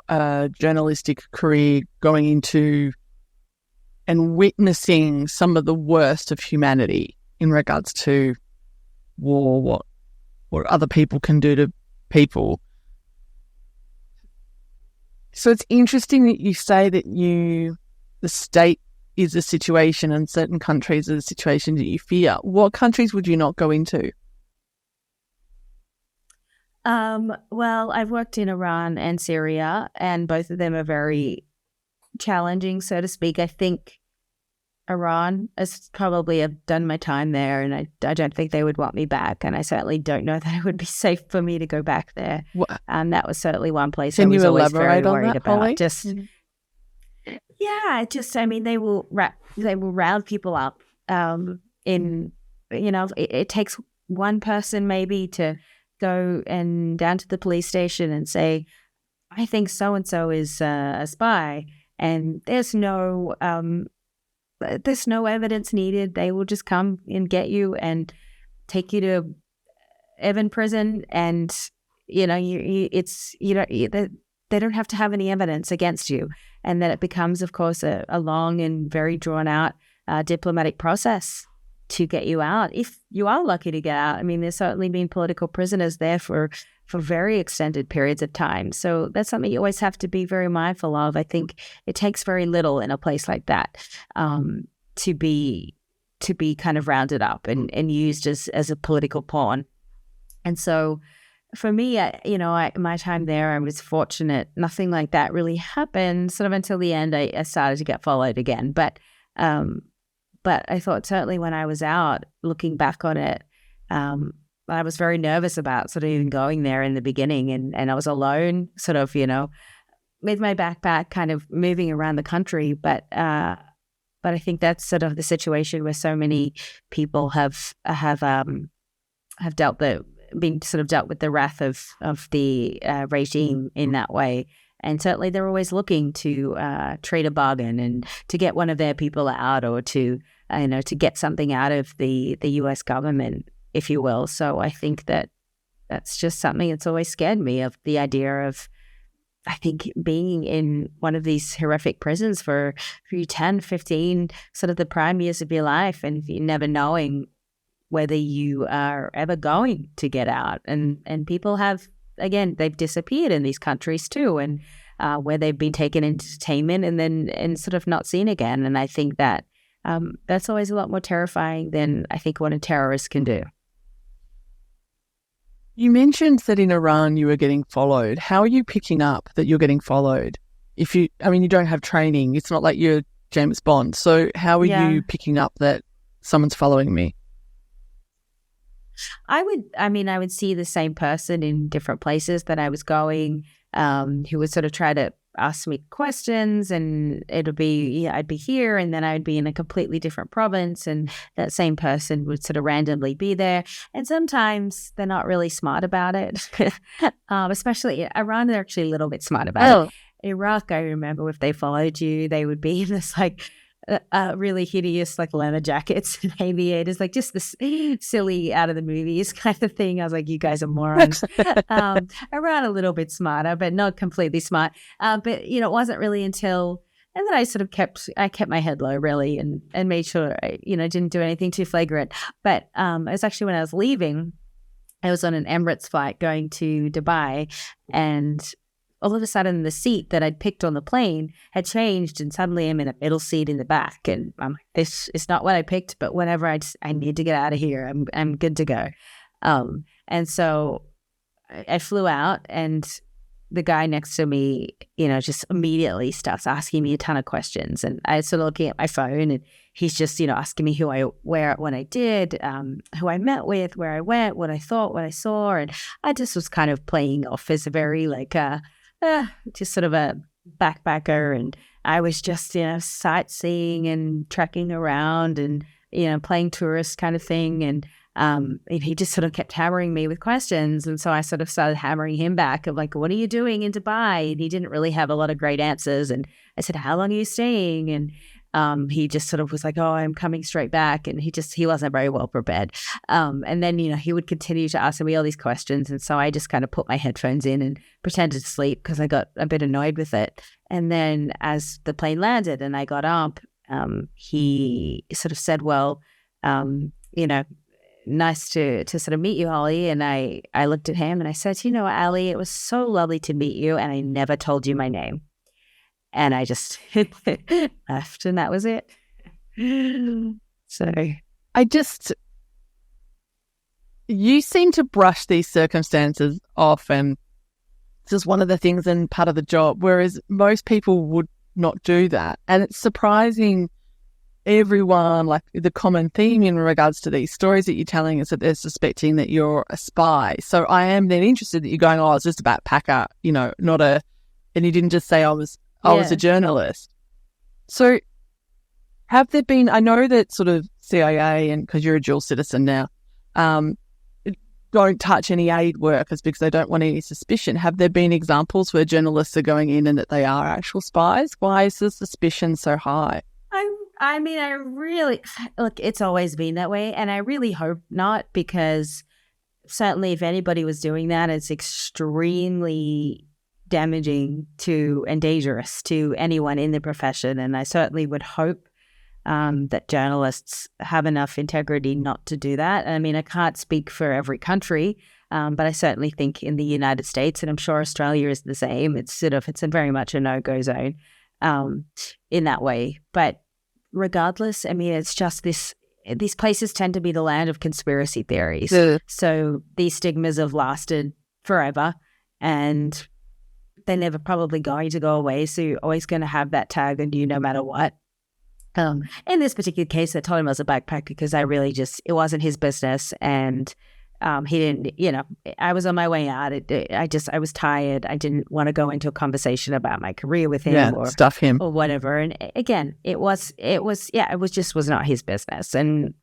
journalistic career going into and witnessing some of the worst of humanity in regards to war, what other people can do to people. So it's interesting that you say that the state is a situation and certain countries are the situation that you fear. What countries would you not go into? Well, I've worked in Iran and Syria, and both of them are very challenging, so to speak. I think Iran, as probably I've done my time there, and I don't think they would want me back, and I certainly don't know that it would be safe for me to go back there. That was certainly one place I was always very worried about. I mean, they will round people up. It takes one person maybe to go and down to the police station and say, I think so and so is a spy, and there's no evidence needed. They will just come and get you and take you to Evan prison, and they don't have to have any evidence against you, and then it becomes, of course, a long and very drawn out diplomatic process to get you out, if you are lucky to get out. I mean, there's certainly been political prisoners there for very extended periods of time. So that's something you always have to be very mindful of. I think it takes very little in a place like that to be kind of rounded up and used as a political pawn. And so for me, my time there, I was fortunate. Nothing like that really happened sort of until the end. I started to get followed again. But I thought certainly when I was out, looking back on it, I was very nervous about sort of even going there in the beginning. And I was alone, sort of, with my backpack kind of moving around the country. But I think that's sort of the situation where so many people have dealt with the wrath of the regime in that way. And certainly they're always looking to trade a bargain and to get one of their people out, or to get something out of the US government, if you will. So I think that's just something that's always scared me, of the idea of, I think, being in one of these horrific prisons for 10, 15, sort of the prime years of your life, and you never knowing whether you are ever going to get out. And people have, again, they've disappeared in these countries too, and where they've been taken into detainment and sort of not seen again. And I think that that's always a lot more terrifying than I think what a terrorist can do. You mentioned that in Iran you were getting followed. How are you picking up that you're getting followed? You don't have training. It's not like you're James Bond. So how are you picking up that someone's following me? I would see the same person in different places that I was going, who would sort of try to ask me questions, and it'll be, I'd be here and then I would be in a completely different province, and that same person would sort of randomly be there. And sometimes they're not really smart about it. Especially Iran, they're actually a little bit smart about it. Iraq, I remember if they followed you, they would be in this like really hideous like leather jackets and aviators, like just this silly out of the movies kind of thing. I was like, you guys are morons. Around a little bit smarter, but not completely smart. But it wasn't really until, and then I sort of kept my head low really, and made sure I didn't do anything too flagrant. But it was actually when I was leaving, I was on an Emirates flight going to Dubai, and all of a sudden the seat that I'd picked on the plane had changed, and suddenly I'm in a middle seat in the back, and I'm like, this is not what I picked, but whenever I need to get out of here, I'm good to go. And so I flew out, and the guy next to me, just immediately starts asking me a ton of questions, and I sort of looking at my phone, and he's just, asking me what I did, who I met with, where I went, what I thought, what I saw, and I just was kind of playing off as a very just sort of a backpacker, and I was just sightseeing and trekking around and playing tourist kind of thing, and he just sort of kept hammering me with questions, and so I sort of started hammering him back of like, what are you doing in Dubai? And he didn't really have a lot of great answers, and I said, how long are you staying? And he just sort of was like, oh, I'm coming straight back, and he wasn't very well prepared. And then he would continue to ask me all these questions, and so I just kind of put my headphones in and pretended to sleep because I got a bit annoyed with it. And then as the plane landed and I got up, he sort of said, well, nice to sort of meet you, Hollie. And I looked at him and I said, Ali, it was so lovely to meet you, and I never told you my name. And I just left, and that was it. So you seem to brush these circumstances off, and it's just one of the things and part of the job, whereas most people would not do that. And it's surprising everyone, like the common theme in regards to these stories that you're telling is that they're suspecting that you're a spy. So I am then interested that you're going, I was just a backpacker, and you didn't just say I was a journalist. So have there been, I know that sort of CIA, and because you're a dual citizen now, don't touch any aid workers because they don't want any suspicion. Have there been examples where journalists are going in and that they are actual spies? Why is the suspicion so high? I mean, I really, look, it's always been that way, and I really hope not, because certainly if anybody was doing that, it's extremely damaging to and dangerous to anyone in the profession. And I certainly would hope that journalists have enough integrity not to do that. I mean, I can't speak for every country, but I certainly think in the United States, and I'm sure Australia is the same, it's a very much a no-go zone in that way. But regardless, I mean, it's just these places tend to be the land of conspiracy theories. So these stigmas have lasted forever, and they're never probably going to go away. So you're always going to have that tag on you no matter what. In this particular case, I told him I was a backpacker because it wasn't his business. And he didn't, I was on my way out. I was tired. I didn't want to go into a conversation about my career with him or stuff him or whatever. And again, it was not his business. And,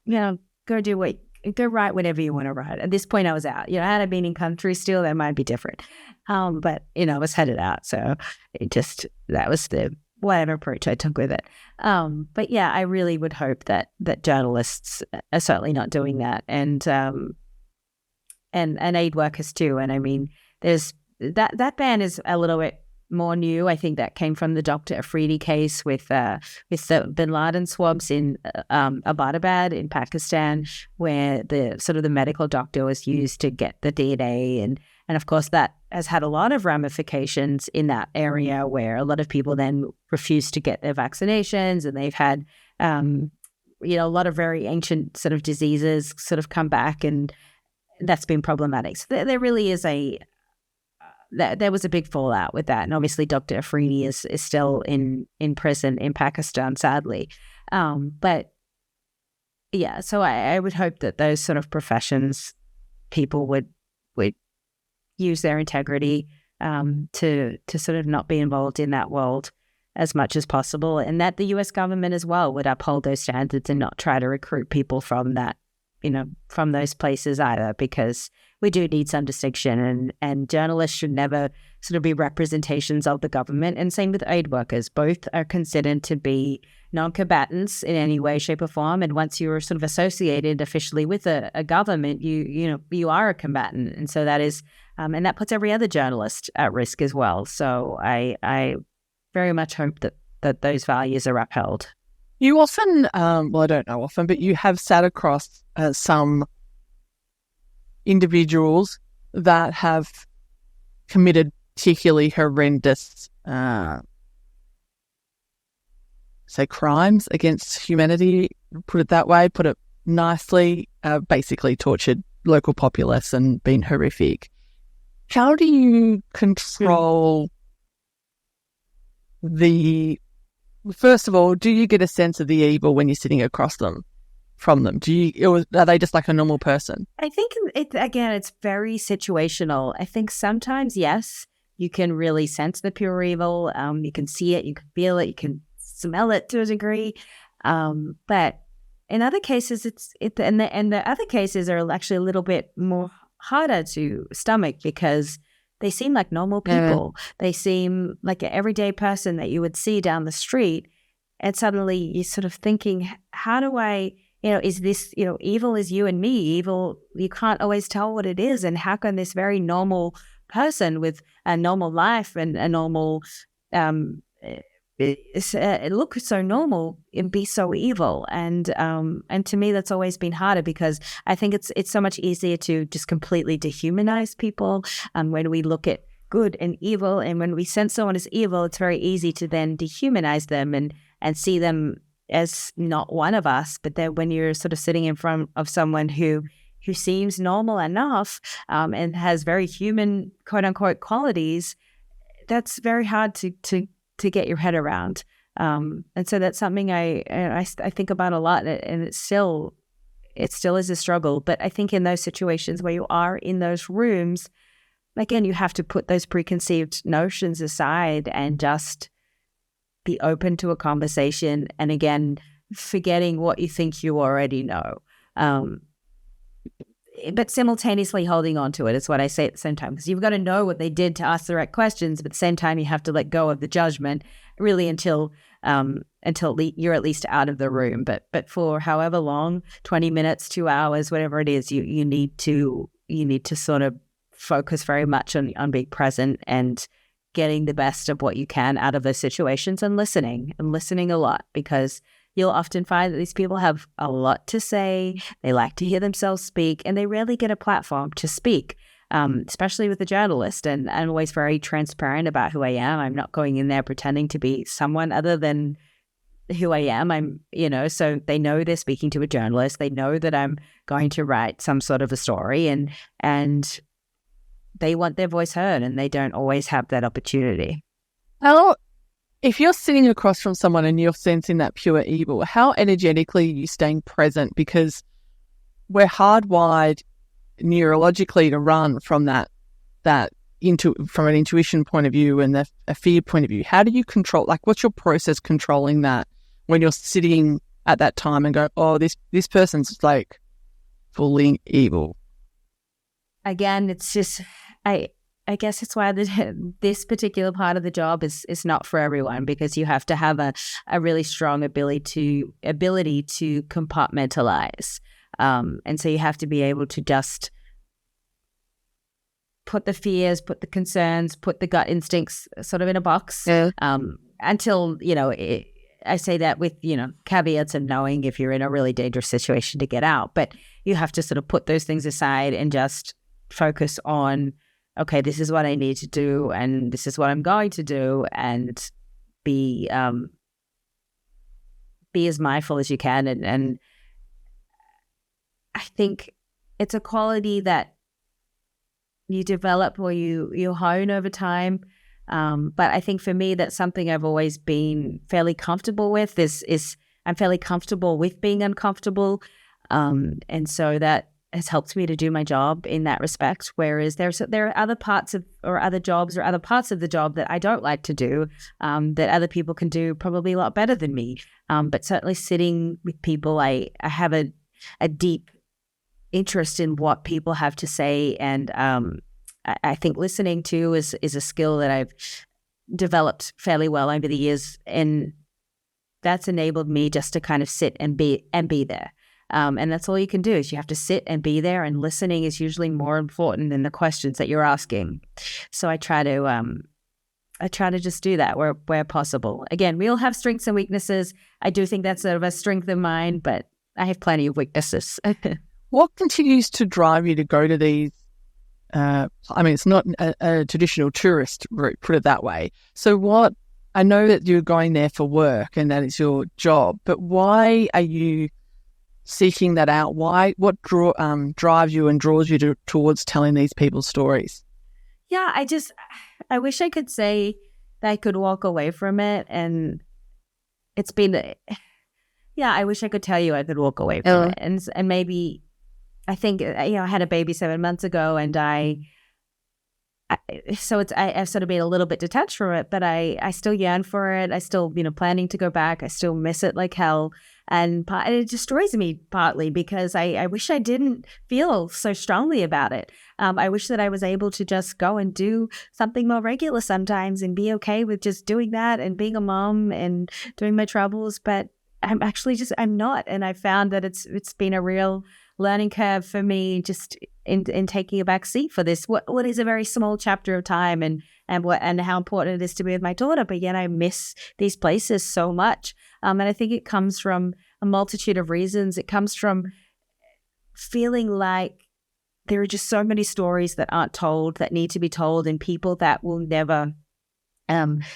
go write whatever you want to write. At this point I was out, had I been in country still, that might be different. But I was headed out. So that was the whatever approach I took with it. But yeah, I really would hope that journalists are certainly not doing that. And aid workers too. And I mean, there's that ban is a little bit more new. I think that came from the Dr. Afrini case with the bin Laden swabs in Abbottabad in Pakistan, where the medical doctor was used to get the DNA, and of course that has had a lot of ramifications in that area, where a lot of people then refuse to get their vaccinations, and they've had a lot of very ancient sort of diseases sort of come back, and that's been problematic. So there really is there was a big fallout with that. And obviously Dr. Afrini is still in prison in Pakistan, sadly. But yeah, so I would hope that those sort of professions, people would use their integrity to sort of not be involved in that world as much as possible, and that the US government as well would uphold those standards and not try to recruit people from that, from those places either, because we do need some distinction, and journalists should never sort of be representations of the government, and same with aid workers. Both are considered to be non-combatants in any way, shape, or form. And once you're sort of associated officially with a government, you are a combatant, and so that is, and that puts every other journalist at risk as well. So I very much hope that those values are upheld. You often, well, I don't know often, but you have sat across some individuals that have committed particularly horrendous, say, crimes against humanity, put it that way, put it nicely, basically tortured local populace and been horrific. How do you control first of all, do you get a sense of the evil when you're sitting across from them? Or are they just like a normal person? I think it's very situational. I think sometimes, yes, you can really sense the pure evil. You can see it, you can feel it, you can smell it to a degree. But in other cases, the other cases are actually a little bit more harder to stomach because they seem like normal people. They seem like an everyday person that you would see down the street. And suddenly you're sort of thinking, how do I, is this, evil is you and me. Evil, you can't always tell what it is. And how can this very normal person with a normal life and a normal, it looks so normal and be so evil? And to me, that's always been harder because I think it's so much easier to just completely dehumanize people. When we look at good and evil, and when we sense someone is evil, it's very easy to then dehumanize them and see them as not one of us. But then when you're sort of sitting in front of someone who seems normal enough and has very human, quote unquote, qualities, that's very hard to get your head around. And so that's something I think about a lot, and it still is a struggle. But I think in those situations where you are in those rooms, again, you have to put those preconceived notions aside and just be open to a conversation. And again, forgetting what you think you already know. But simultaneously holding on to it is what I say at the same time, because you've got to know what they did to ask the right questions, but at the same time you have to let go of the judgment really until you're at least out of the room. But for however long, 20 minutes, 2 hours, whatever it is, you need to sort of focus very much on being present and getting the best of what you can out of those situations and listening a lot, because you'll often find that these people have a lot to say. They like to hear themselves speak, and they rarely get a platform to speak, especially with a journalist. And I'm always very transparent about who I am. I'm not going in there pretending to be someone other than who I am. So they know they're speaking to a journalist. They know that I'm going to write some sort of a story, and they want their voice heard, and they don't always have that opportunity. If you're sitting across from someone and you're sensing that pure evil, how energetically are you staying present? Because we're hardwired neurologically to run from from an intuition point of view and a fear point of view. How do you control, what's your process controlling that when you're sitting at that time and go, oh, this person's fully evil? Again, it's just, I guess it's why this particular part of the job is not for everyone, because you have to have a really strong ability to compartmentalize. And so you have to be able to just put the fears, put the concerns, put the gut instincts sort of in a box until, I say that with, caveats and knowing if you're in a really dangerous situation to get out. But you have to sort of put those things aside and just focus on, okay, this is what I need to do, and this is what I'm going to do, and be as mindful as you can. And I think it's a quality that you develop or you hone over time. But I think for me, that's something I've always been fairly comfortable with. I'm fairly comfortable with being uncomfortable, and so that has helped me to do my job in that respect. Whereas there are other parts of other parts of the job that I don't like to do, that other people can do probably a lot better than me. But certainly sitting with people, I have a deep interest in what people have to say, and I think listening to is a skill that I've developed fairly well over the years. And that's enabled me just to kind of sit and be there. And that's all you can do, is you have to sit and be there, and listening is usually more important than the questions that you're asking. So I try to just do that where possible. Again, we all have strengths and weaknesses. I do think that's sort of a strength of mine, but I have plenty of weaknesses. What continues to drive you to go to these? It's not a traditional tourist route, put it that way. So I know that you're going there for work and that it's your job, but why are you seeking that out? What drives you and draws you towards telling these people's stories? Yeah, I wish I could say that I could walk away from it, and it's been, I wish I could tell you I could walk away from it, and maybe, I think, I had a baby 7 months ago, and I've sort of been a little bit detached from it, but I still yearn for it. I still, planning to go back. I still miss it like hell. And it destroys me partly because I wish I didn't feel so strongly about it. I wish that I was able to just go and do something more regular sometimes and be okay with just doing that and being a mom and doing my troubles. But I'm not. And I found that it's been a real learning curve for me, just in taking a back seat for this. What is a very small chapter of time, and how important it is to be with my daughter. But yet I miss these places so much. And I think it comes from a multitude of reasons. It comes from feeling like there are just so many stories that aren't told, that need to be told, and people that will never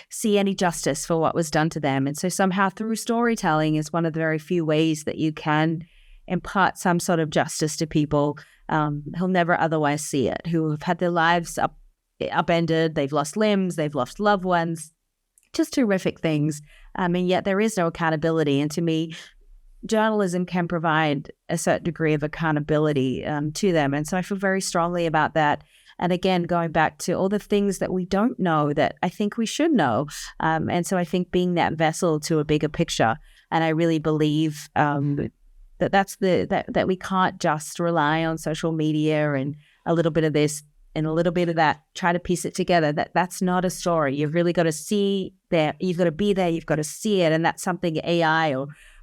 see any justice for what was done to them. And so somehow through storytelling is one of the very few ways that you can impart some sort of justice to people who'll never otherwise see it, who have had their lives upended, they've lost limbs, they've lost loved ones, just horrific things. And yet there is no accountability. And to me, journalism can provide a certain degree of accountability to them. And so I feel very strongly about that. And again, going back to all the things that we don't know that I think we should know. And so I think being that vessel to a bigger picture. And I really believe that we can't just rely on social media and a little bit of this and a little bit of that, try to piece it together. That's not a story. You've really got to see there. You've got to be there. You've got to see it. And that's something AI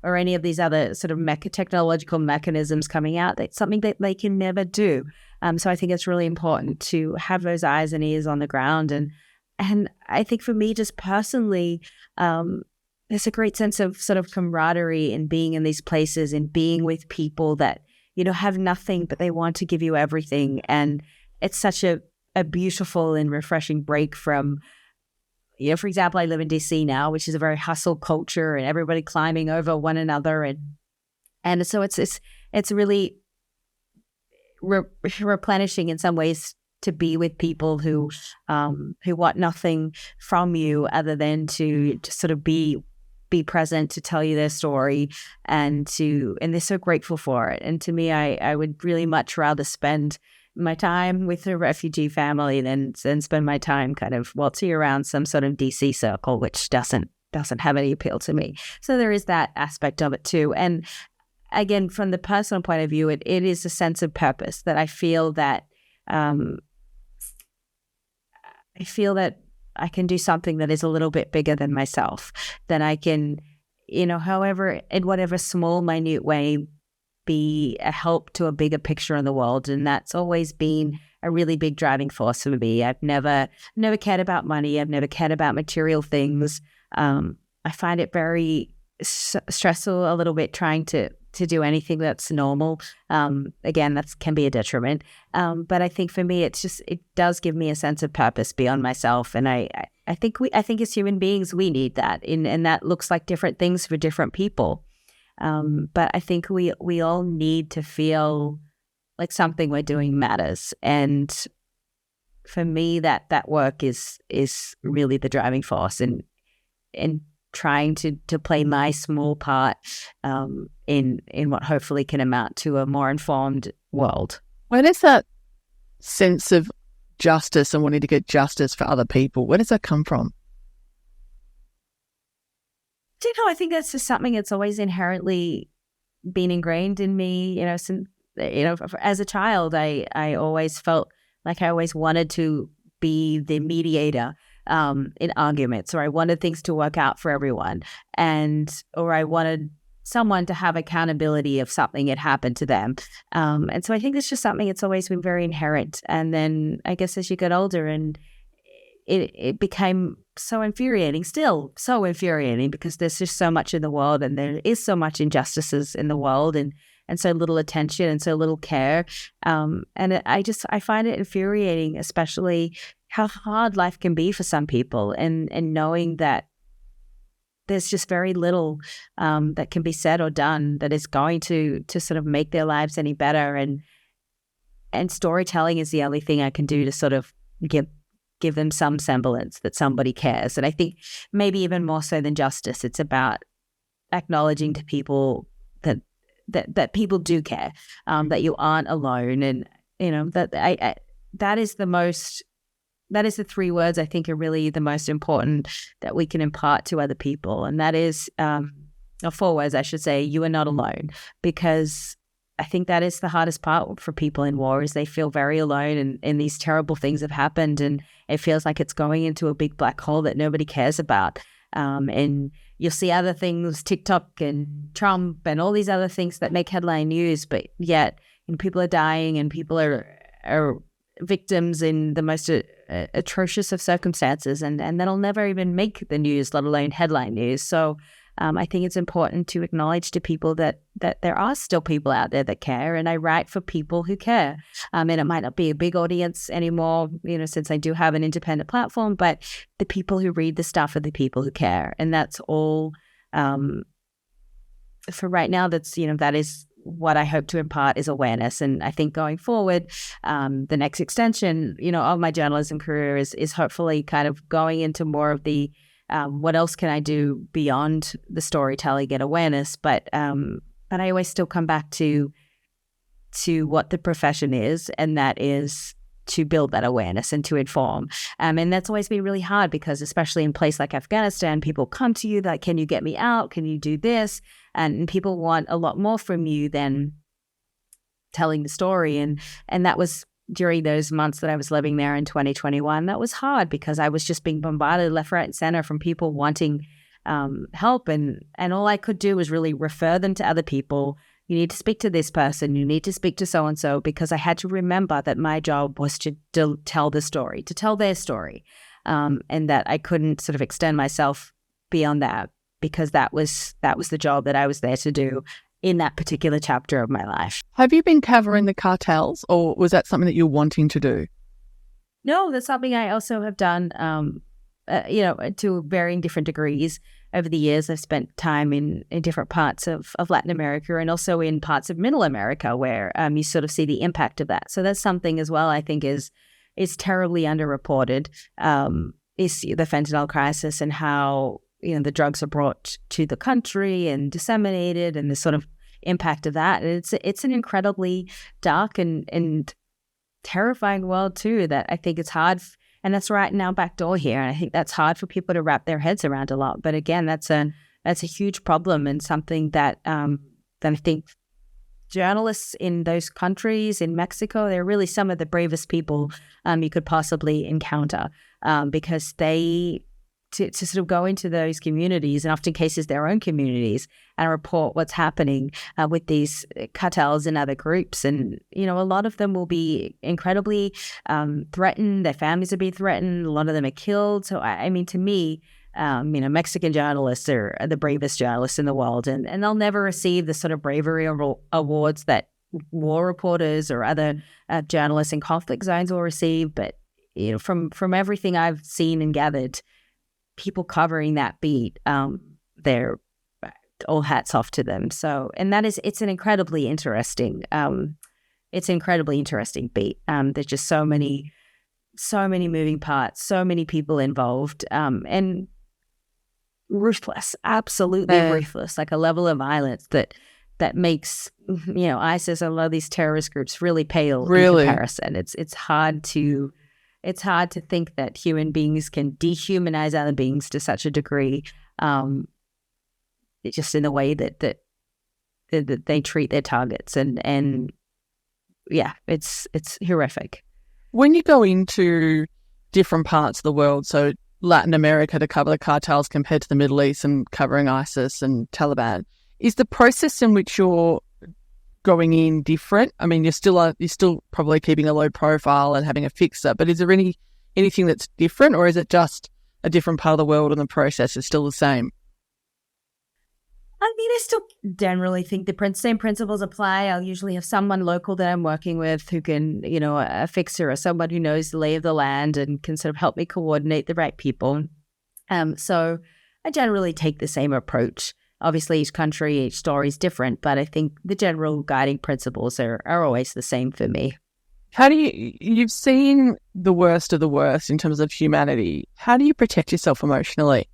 or any of these other sort of technological mechanisms coming out, that's something that they can never do. So I think it's really important to have those eyes and ears on the ground. And I think for me, just personally, there's a great sense of sort of camaraderie in being in these places and being with people that, have nothing, but they want to give you everything. And it's such a beautiful and refreshing break from, for example, I live in DC now, which is a very hustle culture and everybody climbing over one another. And so it's really replenishing in some ways to be with people who want nothing from you other than to sort of be present, to tell you their story, and they're so grateful for it. And to me, I would really much rather spend my time with a refugee family than spend my time kind of waltzing around some sort of DC circle, which doesn't have any appeal to me. So there is that aspect of it too. And again, from the personal point of view, it is a sense of purpose that I feel that I can do something that is a little bit bigger than myself, that I can, however, in whatever small, minute way, be a help to a bigger picture in the world. And that's always been a really big driving force for me. I've never cared about money. I've never cared about material things. I find it very stressful a little bit trying to do anything that's normal. Again, that can be a detriment. But I think for me, it does give me a sense of purpose beyond myself. And I think as human beings, we need that. And that looks like different things for different people. But I think we all need to feel like something we're doing matters. And for me, that work is really the driving force in trying to play my small part in what hopefully can amount to a more informed world. Where does that sense of justice and wanting to get justice for other people, where does that come from? I think that's just something that's always inherently been ingrained in me. Since as a child, I always felt like I always wanted to be the mediator in arguments, or I wanted things to work out for everyone, or I wanted someone to have accountability if something had happened to them. And so I think it's just something that's always been very inherent. And then I guess as you get older, and it became so infuriating, still so infuriating, because there's just so much in the world, and there is so much injustices in the world, and so little attention and so little care. I find it infuriating, especially how hard life can be for some people, and knowing that there's just very little that can be said or done that is going to sort of make their lives any better. And storytelling is the only thing I can do to sort of give them some semblance that somebody cares. And I think maybe even more so than justice, it's about acknowledging to people that people do care, that you aren't alone. And, that is the three words I think are really the most important that we can impart to other people. And that is, or four words, I should say, you are not alone. Because I think that is the hardest part for people in war, is they feel very alone, and these terrible things have happened, and it feels like it's going into a big black hole that nobody cares about. And you'll see other things, TikTok and Trump and all these other things that make headline news, but yet people are dying, and people are victims in the most atrocious of circumstances, and that'll never even make the news, let alone headline news. So I think it's important to acknowledge to people that there are still people out there that care, and I write for people who care. And it might not be a big audience anymore, since I do have an independent platform, but the people who read the stuff are the people who care. And that's all for right now. That is what I hope to impart, is awareness. And I think going forward, the next extension, of my journalism career is hopefully kind of going into more of the what else can I do beyond the storytelling and awareness? But I always still come back to what the profession is, and that is to build that awareness and to inform. And that's always been really hard, because especially in a place like Afghanistan, people come to you like, can you get me out? Can you do this? And people want a lot more from you than telling the story. And that was during those months that I was living there in 2021. That was hard, because I was just being bombarded left, right, and center from people wanting help. And all I could do was really refer them to other people. You need to speak to this person. You need to speak to so-and-so, because I had to remember that my job was to tell the story, to tell their story, and that I couldn't sort of extend myself beyond that, because that was the job that I was there to do in that particular chapter of my life. Have you been covering the cartels, or was that something that you're wanting to do? No, that's something I also have done, to varying different degrees. Over the years, I've spent time in different parts of Latin America, and also in parts of Middle America, where you sort of see the impact of that. So that's something as well I think is terribly underreported, is the fentanyl crisis, and how the drugs are brought to the country and disseminated, and the sort of impact of that. And it's an incredibly dark and terrifying world too, that I think it's hard. And that's right in our back door here. And I think that's hard for people to wrap their heads around a lot. But again, that's a huge problem, and something that I think journalists in those countries, in Mexico, they're really some of the bravest people you could possibly encounter, because they to sort of go into those communities, and often cases their own communities, and report what's happening with these cartels and other groups. And, a lot of them will be incredibly threatened. Their families are being threatened. A lot of them are killed. So, I mean, to me, Mexican journalists are the bravest journalists in the world, and they'll never receive the sort of bravery awards that war reporters or other journalists in conflict zones will receive. But, from everything I've seen and gathered, people covering that beat, they're all hats off to them. So, and it's an incredibly interesting beat. There's just so many moving parts, so many people involved, and ruthless, absolutely ruthless, like a level of violence that makes, ISIS and a lot of these terrorist groups really pale in comparison. It's hard to think that human beings can dehumanize other beings to such a degree, just in the way that they treat their targets, and it's horrific. When you go into different parts of the world, so Latin America to cover the cartels compared to the Middle East and covering ISIS and Taliban. Is the process in which you're going in different? I mean, you're still probably keeping a low profile and having a fixer, but is there anything that's different, or is it just a different part of the world and the process is still the same? I mean, I still generally think the same principles apply. I'll usually have someone local that I'm working with who can, a fixer or someone who knows the lay of the land and can sort of help me coordinate the right people. So I generally take the same approach. Obviously, each country, each story is different, but I think the general guiding principles are always the same for me. You've seen the worst of the worst in terms of humanity. How do you protect yourself emotionally?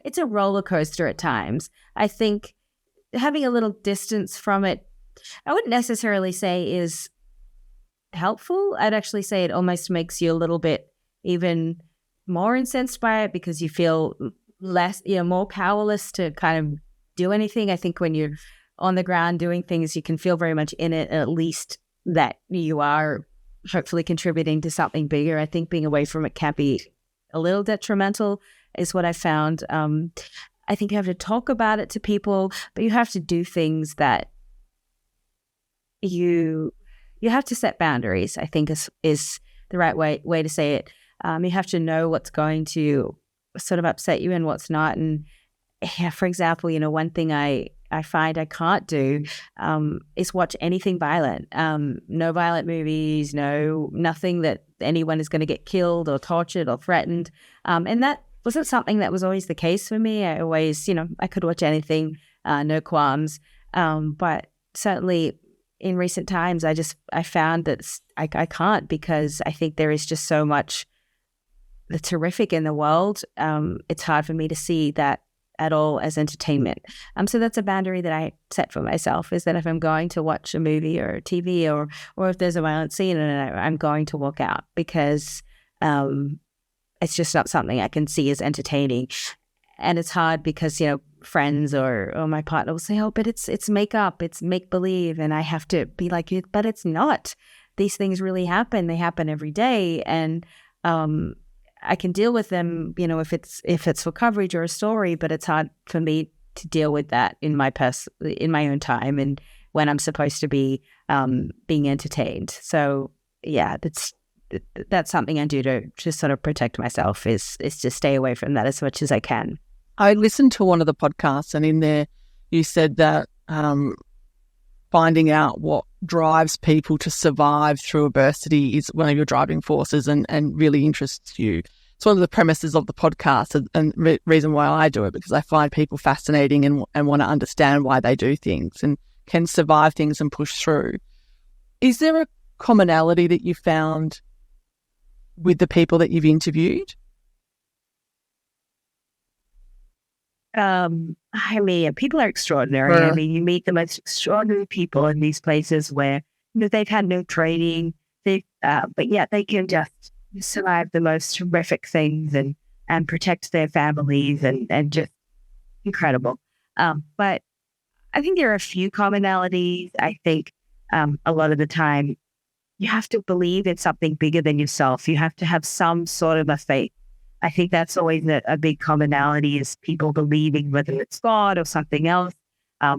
It's a roller coaster at times. I think having a little distance from it, I wouldn't necessarily say is helpful. I'd actually say it almost makes you a little bit even more incensed by it because you feel less, more powerless to kind of do anything. I think when you're on the ground doing things, you can feel very much in it, at least that you are hopefully contributing to something bigger. I think being away from it can be a little detrimental is what I found. I think you have to talk about it to people, but you have to do things that you have to set boundaries, I think is the right way to say it. You have to know what's going to sort of upset you and what's not. And for example, one thing I find I can't do is watch anything violent. No violent movies, nothing that anyone is going to get killed or tortured or threatened. And that wasn't something that was always the case for me. I always, I could watch anything, no qualms. But certainly in recent times, I found that I can't, because I think there is just so much that's horrific in the world. It's hard for me to see that at all as entertainment. So that's a boundary that I set for myself, is that if I'm going to watch a movie or TV or if there's a violent scene, and I'm going to walk out, because it's just not something I can see as entertaining. And it's hard because, friends or my partner will say, oh, but it's makeup, it's make-believe. And I have to be like, but it's not. These things really happen. They happen every day. And I can deal with them, if it's for coverage or a story, but it's hard for me to deal with that in my own time and when I'm supposed to be being entertained. So yeah, that's something I do to just sort of protect myself, is to stay away from that as much as I can. I listened to one of the podcasts, and in there you said that finding out what drives people to survive through adversity is one of your driving forces and really interests you. It's one of the premises of the podcast, and reason why I do it, because I find people fascinating and want to understand why they do things and can survive things and push through. Is there a commonality that you found with the people that you've interviewed? People are extraordinary. I mean, you meet the most extraordinary people in these places where they've had no training, but yet they can just survive the most horrific things and protect their families and just incredible. But I think there are a few commonalities. I think a lot of the time you have to believe in something bigger than yourself. You have to have some sort of a faith. I think that's always a big commonality, is people believing, whether it's God or something else.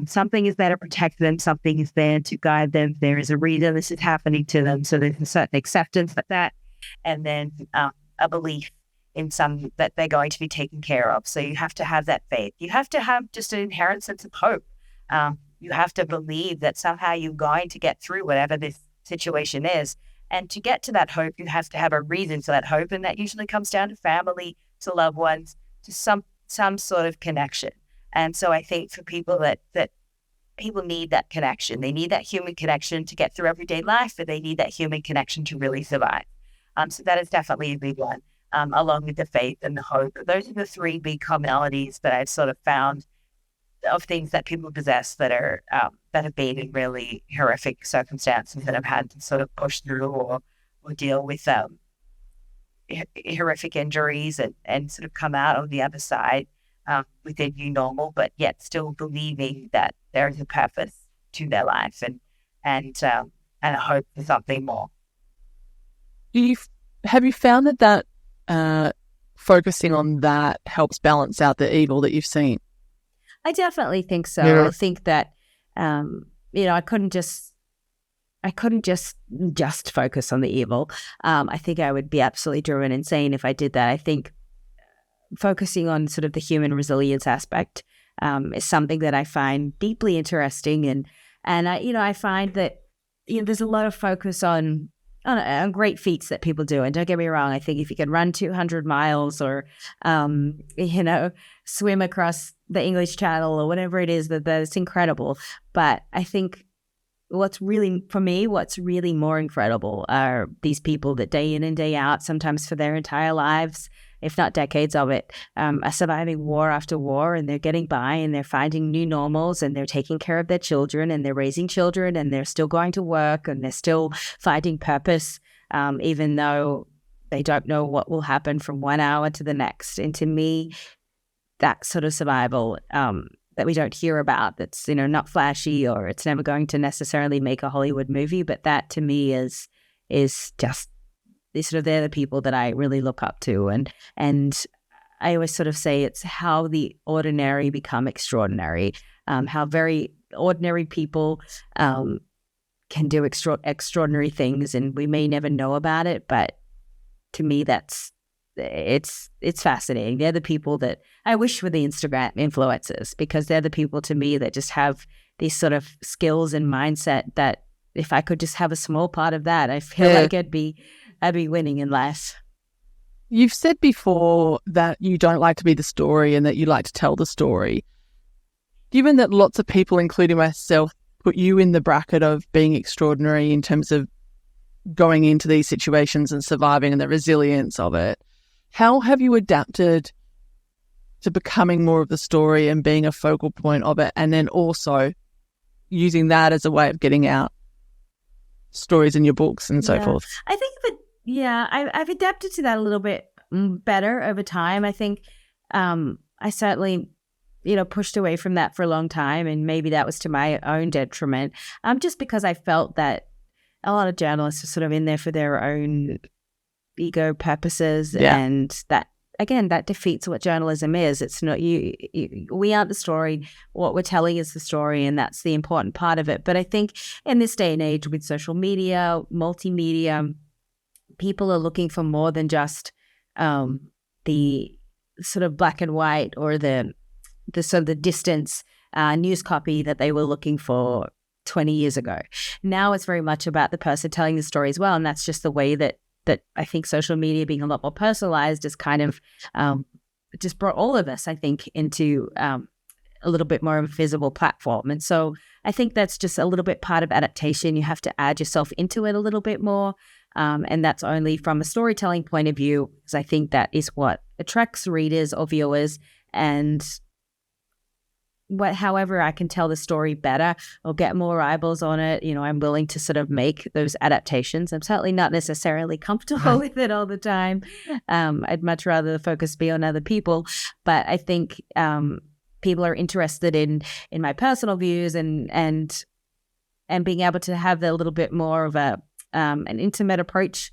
Something is there to protect them. Something is there to guide them. There is a reason this is happening to them. So there's a certain acceptance of that. And then a belief in that they're going to be taken care of. So you have to have that faith. You have to have just an inherent sense of hope. You have to believe that somehow you're going to get through whatever this situation is. And to get to that hope, you have to have a reason for that hope. And that usually comes down to family, to loved ones, to some sort of connection. And so I think for people that people need that connection. They need that human connection to get through everyday life, but they need that human connection to really survive. So that is definitely a big one, along with the faith and the hope. Those are the three big commonalities that I've sort of found of things that people possess that are that have been in really horrific circumstances that have had to sort of push through or deal with horrific injuries and sort of come out on the other side with their new normal, but yet still believing that there is a purpose to their life and a hope for something more. Do you Have you found that focusing on that helps balance out the evil that you've seen? I definitely think so. Yeah. I think that, I couldn't just focus on the evil. I think I would be absolutely driven insane if I did that. I think focusing on sort of the human resilience aspect is something that I find deeply interesting, and I find that there's a lot of focus on great feats that people do. And don't get me wrong, I think if you can run 200 miles or swim across the English Channel or whatever it is, that's incredible. But I think what's really more incredible are these people that day in and day out, sometimes for their entire lives, if not decades of it, are surviving war after war, and they're getting by, and they're finding new normals, and they're taking care of their children, and they're raising children, and they're still going to work, and they're still finding purpose, even though they don't know what will happen from 1 hour to the next. And to me, that sort of survival that we don't hear about, that's not flashy, or it's never going to necessarily make a Hollywood movie, but that to me is just they're the people that I really look up to, and I always sort of say it's how the ordinary become extraordinary, how very ordinary people can do extraordinary things, and we may never know about it, but to me it's fascinating. They're the people that I wish were the Instagram influencers, because they're the people to me that just have these sort of skills and mindset that if I could just have a small part of that, I feel like I'd be winning in life. You've said before that you don't like to be the story and that you like to tell the story. Given that lots of people, including myself, put you in the bracket of being extraordinary in terms of going into these situations and surviving and the resilience of it, how have you adapted to becoming more of the story and being a focal point of it, and then also using that as a way of getting out stories in your books and so forth? I think I've adapted to that a little bit better over time. I think I certainly, pushed away from that for a long time, and maybe that was to my own detriment, just because I felt that a lot of journalists are sort of in there for their own ego purposes, and that, again, that defeats what journalism is. It's not we aren't the story. What we're telling is the story, and that's the important part of it. But I think in this day and age with social media, multimedia, people are looking for more than just the sort of black and white or the sort of the distance news copy that they were looking for 20 years ago. Now it's very much about the person telling the story as well, and that's just the way that I think social media being a lot more personalized is kind of just brought all of us, I think, into a little bit more of a visible platform. And so I think that's just a little bit part of adaptation. You have to add yourself into it a little bit more. And that's only from a storytelling point of view, because I think that is what attracts readers or viewers. And however I can tell the story better or get more eyeballs on it, I'm willing to sort of make those adaptations. I'm certainly not necessarily comfortable with it all the time. I'd much rather the focus be on other people. But I think people are interested in my personal views and being able to have a little bit more of an intimate approach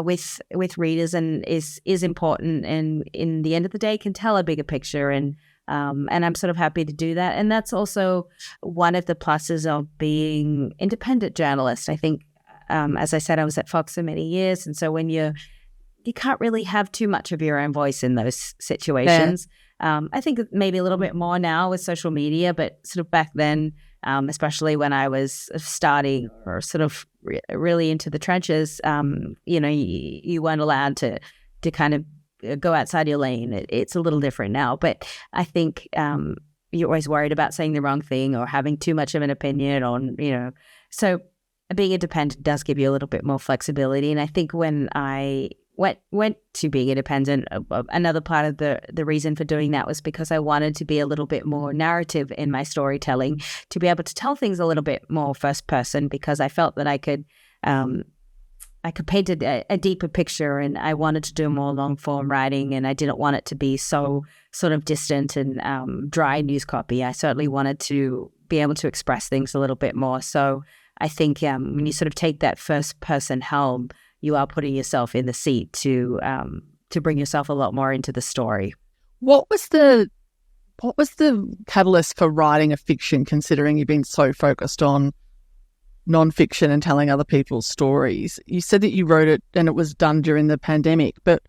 with readers, and is important, and in the end of the day can tell a bigger picture, and I'm sort of happy to do that. And that's also one of the pluses of being independent journalist. I think, as I said, I was at Fox for many years, and so when you can't really have too much of your own voice in those situations. I think maybe a little bit more now with social media, but sort of back then, especially when I was starting or sort of really into the trenches, you weren't allowed to kind of go outside your lane. It's a little different now, but I think you're always worried about saying the wrong thing or having too much of an opinion on, so being independent does give you a little bit more flexibility. And I think when I went to being independent, another part of the reason for doing that was because I wanted to be a little bit more narrative in my storytelling, to be able to tell things a little bit more first person, because I felt that I could paint a deeper picture, and I wanted to do more long form writing, and I didn't want it to be so sort of distant and dry news copy. I certainly wanted to be able to express things a little bit more. So I think when you sort of take that first person helm, you are putting yourself in the seat to bring yourself a lot more into the story. What was the catalyst for writing a fiction, considering you've been so focused on non-fiction and telling other people's stories? You said that you wrote it and it was done during the pandemic, but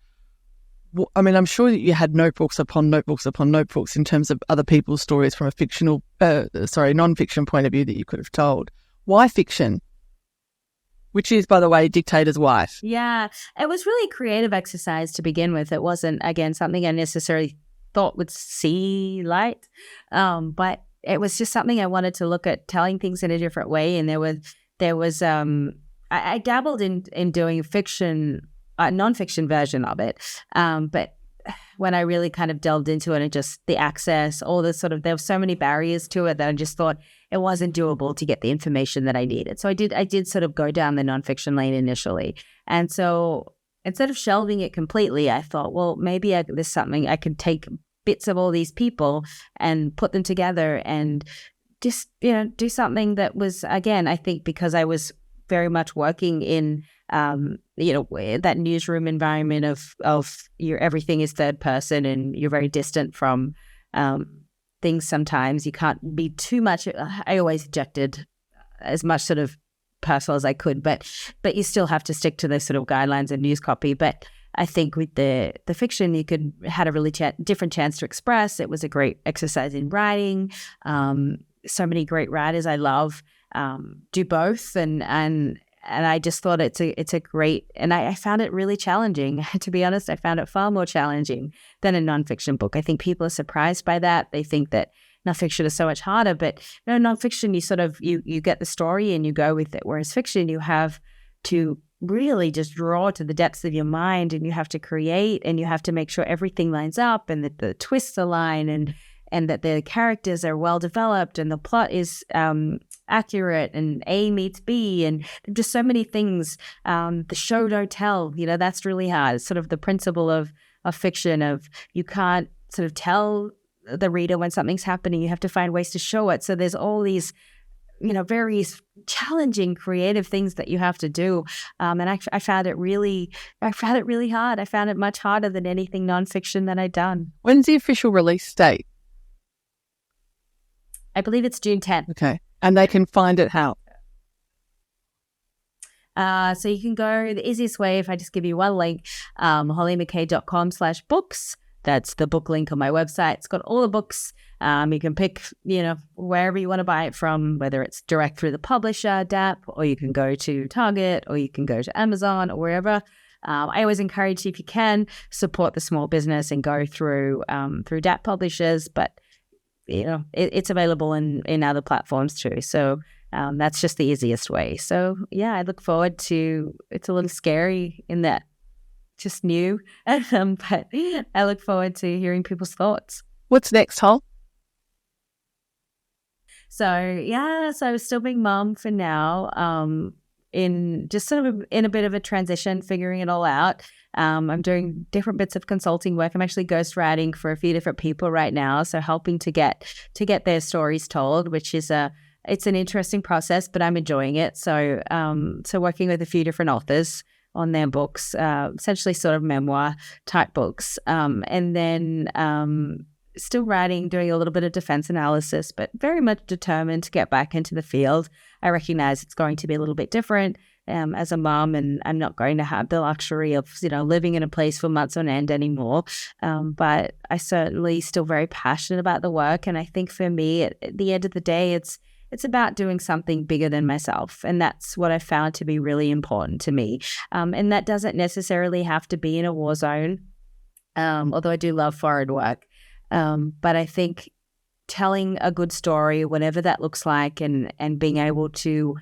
I mean, I'm sure that you had notebooks upon notebooks upon notebooks in terms of other people's stories from a non-fiction point of view that you could have told. Why fiction? Which is, by the way, Dictator's wife. Yeah, it was really a creative exercise to begin with. It wasn't, again, something I necessarily thought would see light, but it was just something I wanted to look at telling things in a different way. And there was I dabbled in doing fiction, non-fiction version of it, but when I really kind of delved into it and just the access, all the sort of, there were so many barriers to it that I just thought it wasn't doable to get the information that I needed. So I did sort of go down the non-fiction lane initially. And so instead of shelving it completely, I thought, well, maybe there's something I could take bits of all these people and put them together and just, do something that was, again, I think because I was very much working in that newsroom environment of your everything is third person and you're very distant from things. Sometimes you can't be too much. I always injected as much sort of personal as I could, but you still have to stick to those sort of guidelines and news copy. But I think with the fiction, you had a really different chance to express. It was a great exercise in writing. So many great writers I love do both, and I just thought it's a great, and I found it really challenging. To be honest, I found it far more challenging than a nonfiction book. I think people are surprised by that. They think that nonfiction is so much harder, but nonfiction, you sort of, you get the story and you go with it. Whereas fiction, you have to really just draw to the depths of your mind, and you have to create, and you have to make sure everything lines up and that the twists align, and that the characters are well developed and the plot is accurate and A meets B, and just so many things. The show don't tell, that's really hard. It's sort of the principle of fiction, of you can't sort of tell the reader when something's happening. You have to find ways to show it. So there's all these very challenging creative things that you have to do. And I found it really hard. I found it much harder than anything nonfiction that I'd done. When's the official release date? I believe it's June 10th. Okay. And they can find it how? So you can go, the easiest way, if I just give you one link, holliemckay.com/books. That's the book link on my website. It's got all the books. You can pick, wherever you want to buy it from, whether it's direct through the publisher, DAP, or you can go to Target, or you can go to Amazon, or wherever. I always encourage, if you can, support the small business and go through DAP publishers, but it's available in other platforms too. So that's just the easiest way. So yeah, I look forward to, it's a little scary in that just new, but I look forward to hearing people's thoughts. What's next, Hol? So I'm still being mom for now, in just sort of in a bit of a transition, figuring it all out. I'm doing different bits of consulting work. I'm actually ghostwriting for a few different people right now, so helping to get their stories told, which is it's an interesting process, but I'm enjoying it. So working with a few different authors on their books, essentially sort of memoir type books, and then still writing, doing a little bit of defense analysis, but very much determined to get back into the field. I recognize it's going to be a little bit different as a mom, and I'm not going to have the luxury of, living in a place for months on end anymore. But I certainly still very passionate about the work. And I think for me, at the end of the day, it's about doing something bigger than myself. And that's what I found to be really important to me. And that doesn't necessarily have to be in a war zone, although I do love foreign work. But I think telling a good story, whatever that looks like, and being able to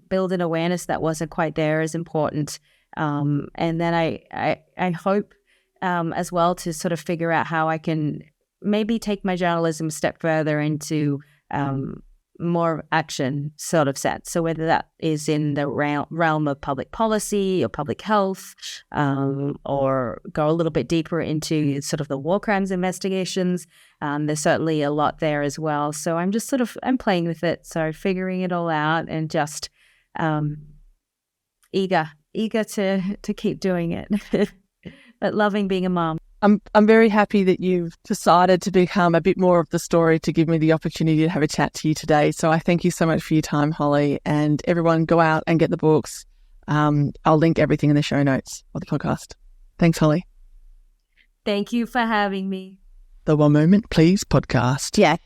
build an awareness that wasn't quite there is important. And then I hope as well to sort of figure out how I can maybe take my journalism a step further into more action sort of sense. So whether that is in the realm of public policy or public health, or go a little bit deeper into sort of the war crimes investigations, there's certainly a lot there as well. So I'm just I'm playing with it. So figuring it all out, and just eager eager to keep doing it, but loving being a mom. I'm very happy that you've decided to become a bit more of the story to give me the opportunity to have a chat to you today. So I thank you so much for your time, Hollie, and everyone go out and get the books. I'll link everything in the show notes of the podcast. Thanks, Hollie. Thank you for having me. The One Moment Please podcast. Yeah.